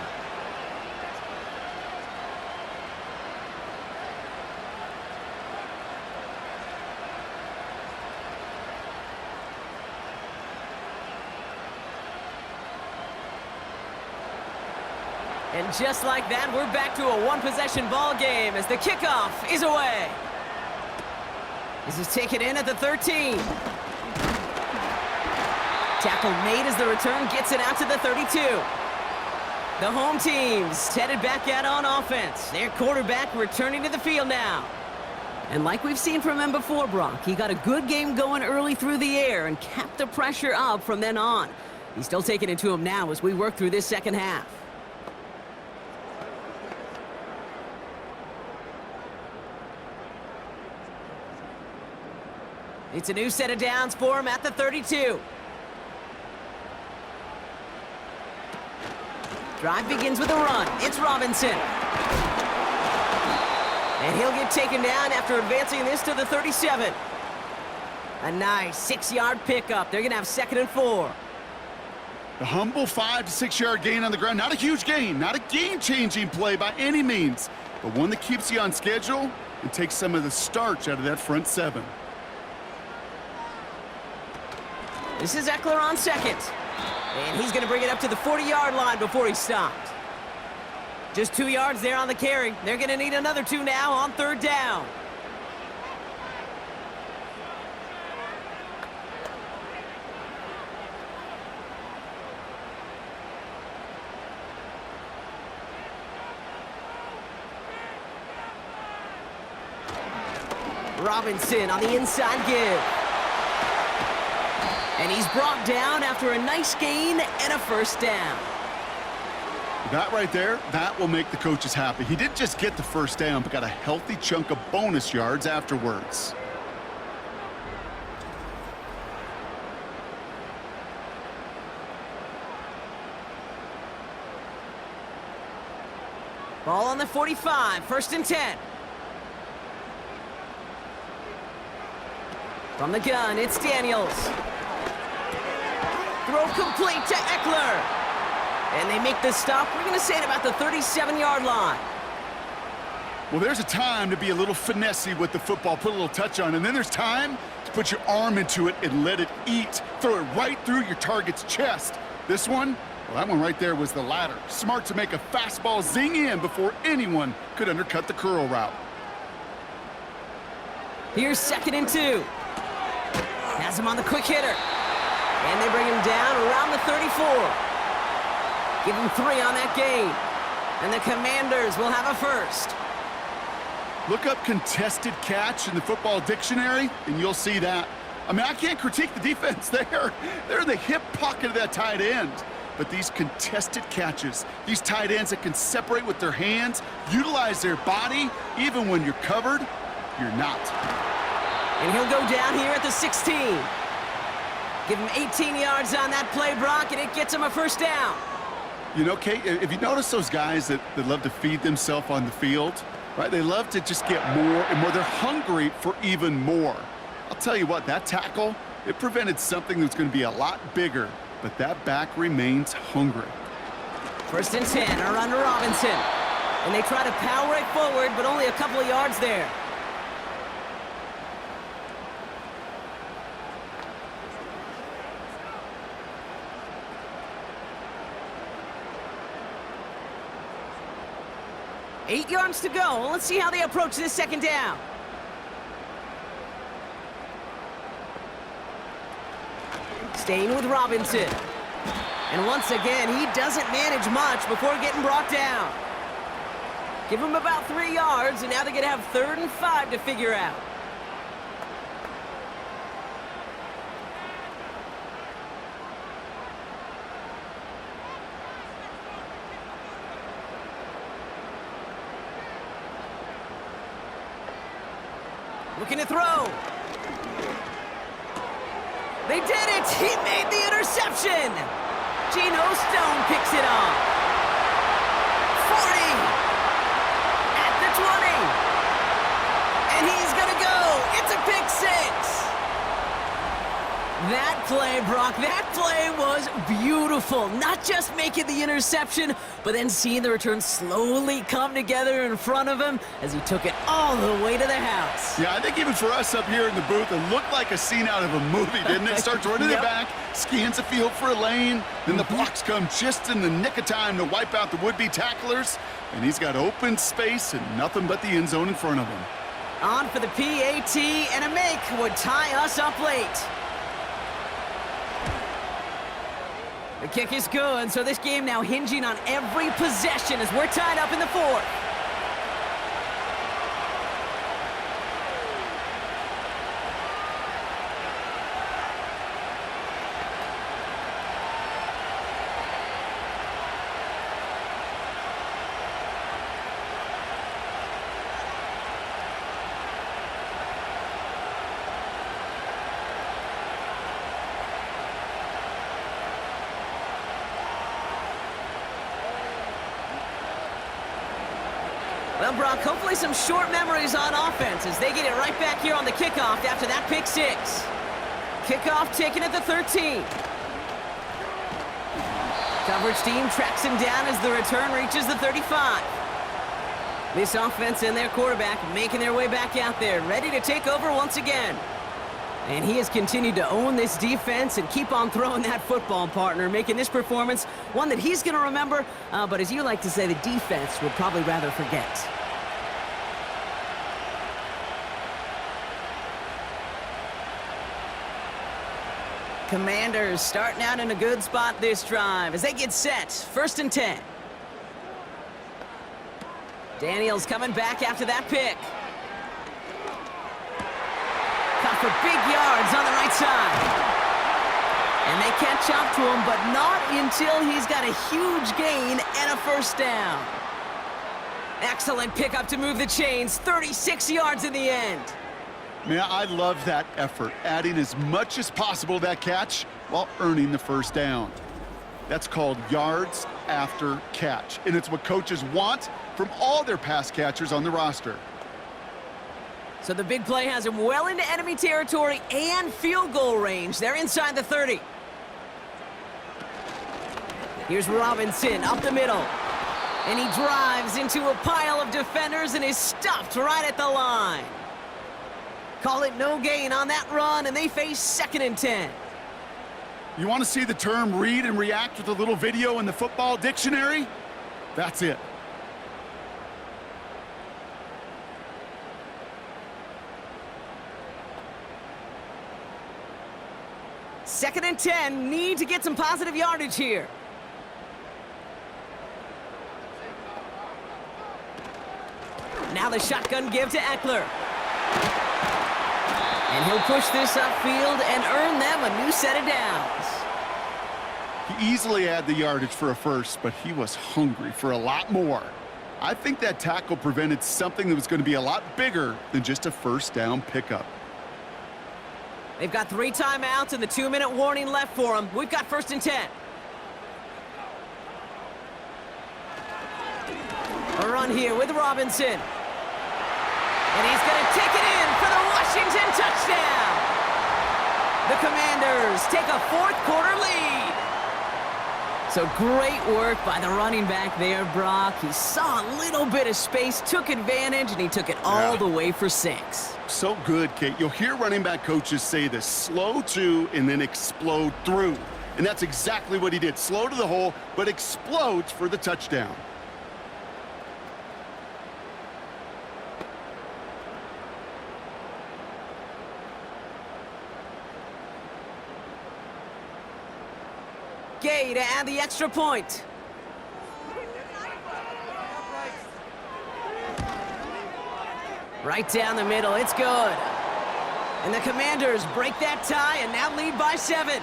Speaker 2: And just like that, we're back to a one-possession ball game as the kickoff is away. This is taken in at the 13. Tackle made as the return gets it out to the 32. The home team's headed back out on offense. Their quarterback returning to the field now. And like we've seen from him before, Brock, he got a good game going early through the air and kept the pressure up from then on. He's still taking it to him now as we work through this second half. It's a new set of downs for him at the 32. Drive begins with a run. It's Robinson. And he'll get taken down after advancing this to the 37. A nice 6-yard pickup. They're going to have 2nd and 4.
Speaker 3: The humble 5 to 6 yard gain on the ground. Not a huge gain, not a game-changing play by any means, but one that keeps you on schedule and takes some of the starch out of that front 7.
Speaker 2: This is Eckler on 2nd. And he's going to bring it up to the 40-yard line before he's stopped. Just 2 yards there on the carry. They're going to need another 2 now on 3rd down. Robinson on the inside give. And he's brought down after a nice gain and a 1st down.
Speaker 3: That right there, that will make the coaches happy. He didn't just get the 1st down, but got a healthy chunk of bonus yards afterwards.
Speaker 2: Ball on the 45, 1st and 10. From the gun, it's Daniels. Throw complete to Eckler. And they make the stop, we're going to say, at about the 37-yard line.
Speaker 3: Well, there's a time to be a little finessey with the football, put a little touch on, and then there's time to put your arm into it and let it eat. Throw it right through your target's chest. This one, well, that one right there was the latter. Smart to make a fastball zing in before anyone could undercut the curl route.
Speaker 2: Here's 2nd and 2. Has him on the quick hitter. And they bring him down around the 34. Give him 3 on that gain. And the Commanders will have a 1st.
Speaker 3: Look up contested catch in the football dictionary, and you'll see that. I mean, I can't critique the defense there. They're in the hip pocket of that tight end. But these contested catches, these tight ends that can separate with their hands, utilize their body, even when you're covered, you're not.
Speaker 2: And he'll go down here at the 16. Give him 18 yards on that play, Brock, and it gets him a 1st down.
Speaker 3: You know, Kate, if you notice those guys that love to feed themselves on the field, right? They love to just get more and more. They're hungry for even more. I'll tell you what, that tackle, it prevented something that's going to be a lot bigger, but that back remains hungry.
Speaker 2: 1st and 10, a run to Robinson. And they try to power right forward, but only a couple of yards there. Eight yards to go. Let's see how they approach this 2nd down. Staying with Robinson. And once again, he doesn't manage much before getting brought down. Give him about 3 yards, and now they're going to have 3rd and 5 to figure out. Looking to throw. They did it! He made the interception! Geno Stone picks it off. 40. At the 20. And he's gonna go. It's a pick six. That play, Brock, that play was beautiful. Not just making the interception, but then seeing the return slowly come together in front of him as he took it all the way to the house.
Speaker 3: Yeah, I think even for us up here in the booth, it looked like a scene out of a movie, didn't it? Starts running it back, scans the field for a lane, then the blocks come just in the nick of time to wipe out the would-be tacklers, and he's got open space and nothing but the end zone in front of him.
Speaker 2: On for the PAT, and a make would tie us up late. The kick is good, so this game now hinging on every possession as we're tied up in the fourth. Well, Brock, hopefully some short memories on offense as they get it right back here on the kickoff after that pick six. Kickoff taken at the 13. Coverage team tracks him down as the return reaches the 35. This offense and their quarterback making their way back out there, ready to take over once again. And he has continued to own this defense and keep on throwing that football, partner, making this performance one that he's going to remember, but as you like to say, the defense would probably rather forget. Commanders starting out in a good spot this drive as they get set. 1st and 10. Daniels coming back after that pick. Caught for big yards on the right side. And they catch up to him, but not until he's got a huge gain and a first down. Excellent pickup to move the chains. 36 yards in the end.
Speaker 3: Man, I love that effort, adding as much as possible to that catch while earning the first down. That's called yards after catch, and it's what coaches want from all their pass catchers on the roster.
Speaker 2: So the big play has him well into enemy territory and field goal range. They're inside the 30. Here's Robinson up the middle. And he drives into a pile of defenders and is stopped right at the line. Call it no gain on that run, and they face 2nd and 10.
Speaker 3: You want to see the term read and react with a little video in the football dictionary? That's it.
Speaker 2: Second and 10, need to get some positive yardage here. Now the shotgun give to Eckler. And he'll push this upfield and earn them a new set of downs.
Speaker 3: He easily had the yardage for a first, but he was hungry for a lot more. I think that tackle prevented something that was going to be a lot bigger than just a first down pickup.
Speaker 2: They've got 3 timeouts and the 2-minute warning left for them. We've got 1st and 10. A run here with Robinson. And he's going to take it in for the Washington touchdown. The Commanders take a 4th quarter lead. So great work by the running back there, Brock. He saw a little bit of space, took advantage, and he took it all the way for 6.
Speaker 3: So good, Kate. You'll hear running back coaches say this: slow to and then explode through. And that's exactly what he did. Slow to the hole, but explodes for the touchdown.
Speaker 2: Gay to add the extra point. Right down the middle, it's good. And the Commanders break that tie and now lead by 7.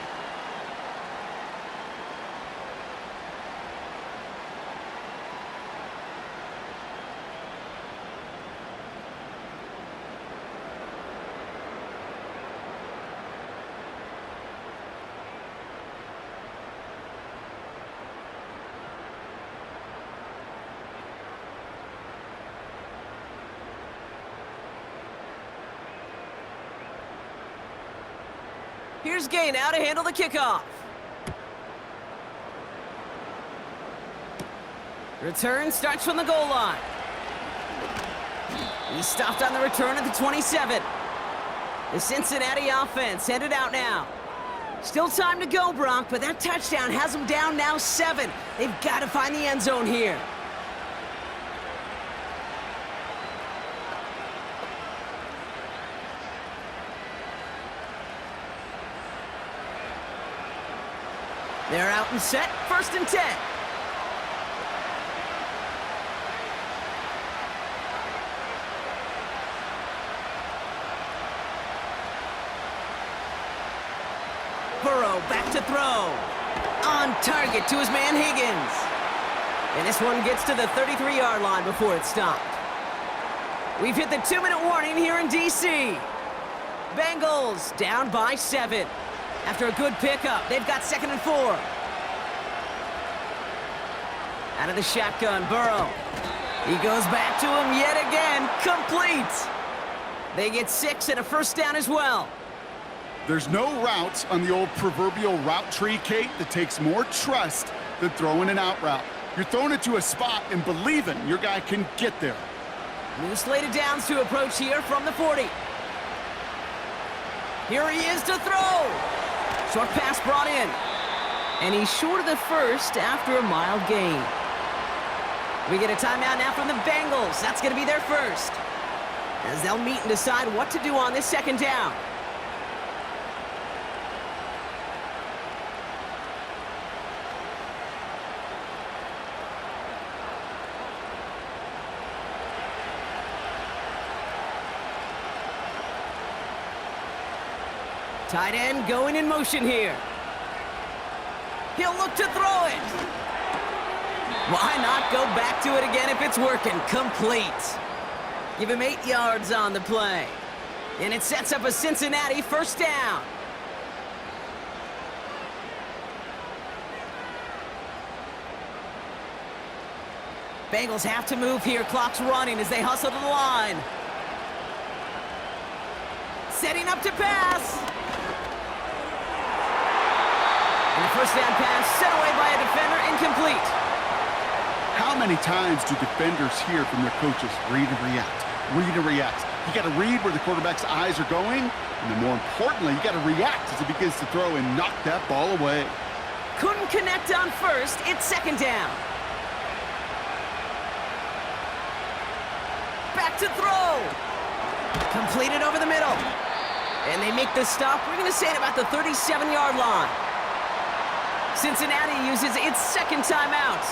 Speaker 2: Here's Gay now to handle the kickoff. Return starts from the goal line. He's stopped on the return at the 27. The Cincinnati offense headed out now. Still time to go, Brock, but that touchdown has them down now 7. They've got to find the end zone here. They're out and set, 1st and 10. Burrow back to throw. On target to his man Higgins. And this one gets to the 33-yard line before it's stopped. We've hit the 2-minute warning here in D.C. Bengals down by 7. After a good pickup, they've got 2nd and 4. Out of the shotgun, Burrow. He goes back to him yet again. Complete. They get 6 and a 1st down as well.
Speaker 3: There's no routes on the old proverbial route tree, Kate, that takes more trust than throwing an out route. You're throwing it to a spot and believing your guy can get there.
Speaker 2: New slate of downs to approach here from the 40. Here he is to throw. Short pass brought in. And he's short of the 1st after a mild gain. We get a timeout now from the Bengals. That's going to be their 1st. As they'll meet and decide what to do on this 2nd down. Tight end going in motion here. He'll look to throw it. Why not go back to it again if it's working? Complete. Give him 8 yards on the play. And it sets up a Cincinnati 1st down. Bengals have to move here. Clock's running as they hustle to the line. Setting up to pass. And the 1st down pass set away by a defender, incomplete.
Speaker 3: How many times do defenders hear from their coaches, read and react, read and react? You got to read where the quarterback's eyes are going, and then more importantly, you got to react as he begins to throw and knock that ball away.
Speaker 2: Couldn't connect on 1st, it's 2nd down. Back to throw. Completed over the middle. And they make the stop, we're going to say it about the 37-yard line. Cincinnati uses its 2nd timeout.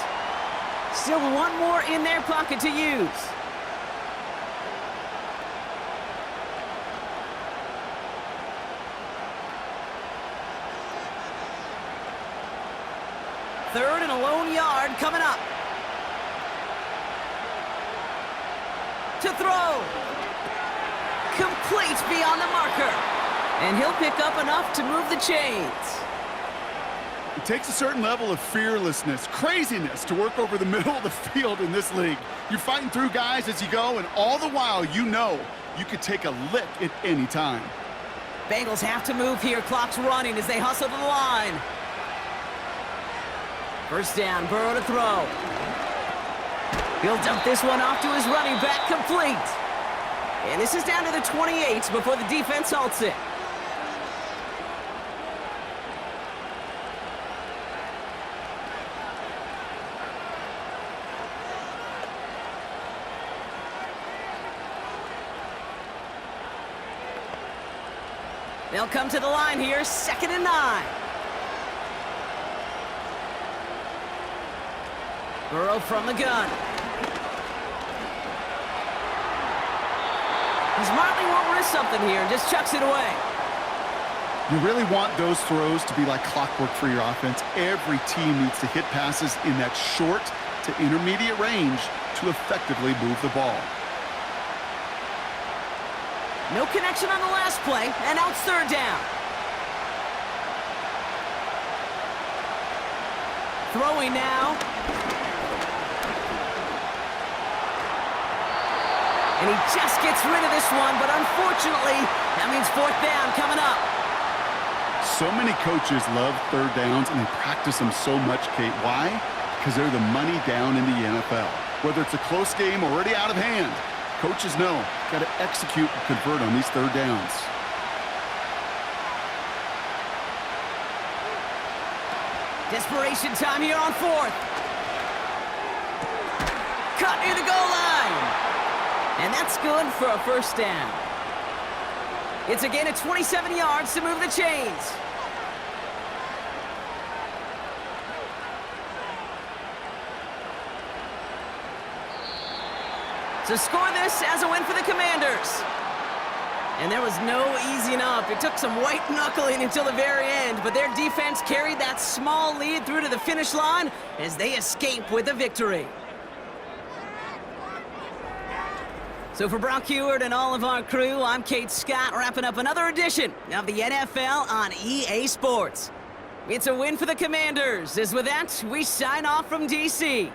Speaker 2: Still 1 more in their pocket to use. Third and a lone yard coming up. To throw. Complete beyond the marker. And he'll pick up enough to move the chains.
Speaker 3: It takes a certain level of fearlessness, craziness to work over the middle of the field in this league. You're fighting through guys as you go, and all the while you know you could take a lick at any time.
Speaker 2: Bengals have to move here. Clock's running as they hustle to the line. 1st down, Burrow to throw. He'll dump this one off to his running back, complete. And this is down to the 28 before the defense halts it. They'll come to the line here, 2nd and 9. Burrow from the gun. He's smartly won't risk something here and just chucks it away.
Speaker 3: You really want those throws to be like clockwork for your offense. Every team needs to hit passes in that short to intermediate range to effectively move the ball.
Speaker 2: No connection on the last play, and now it's 3rd down. Throwing now. And he just gets rid of this one, but unfortunately, that means 4th down coming up.
Speaker 3: So many coaches love third downs, and they practice them so much, Kate. Why? Because they're the money down in the NFL. Whether it's a close game already out of hand, coaches know, got to execute and convert on these third downs.
Speaker 2: Desperation time here on fourth. Cut near the goal line. And that's good for a first down. It's a gain of 27 yards to move the chains. So score this as a win for the Commanders. And there was no easing up. It took some white knuckling until the very end, but their defense carried that small lead through to the finish line as they escape with a victory. So for Brock Heward and all of our crew, I'm Kate Scott, wrapping up another edition of the NFL on EA Sports. It's a win for the Commanders, as with that, we sign off from DC.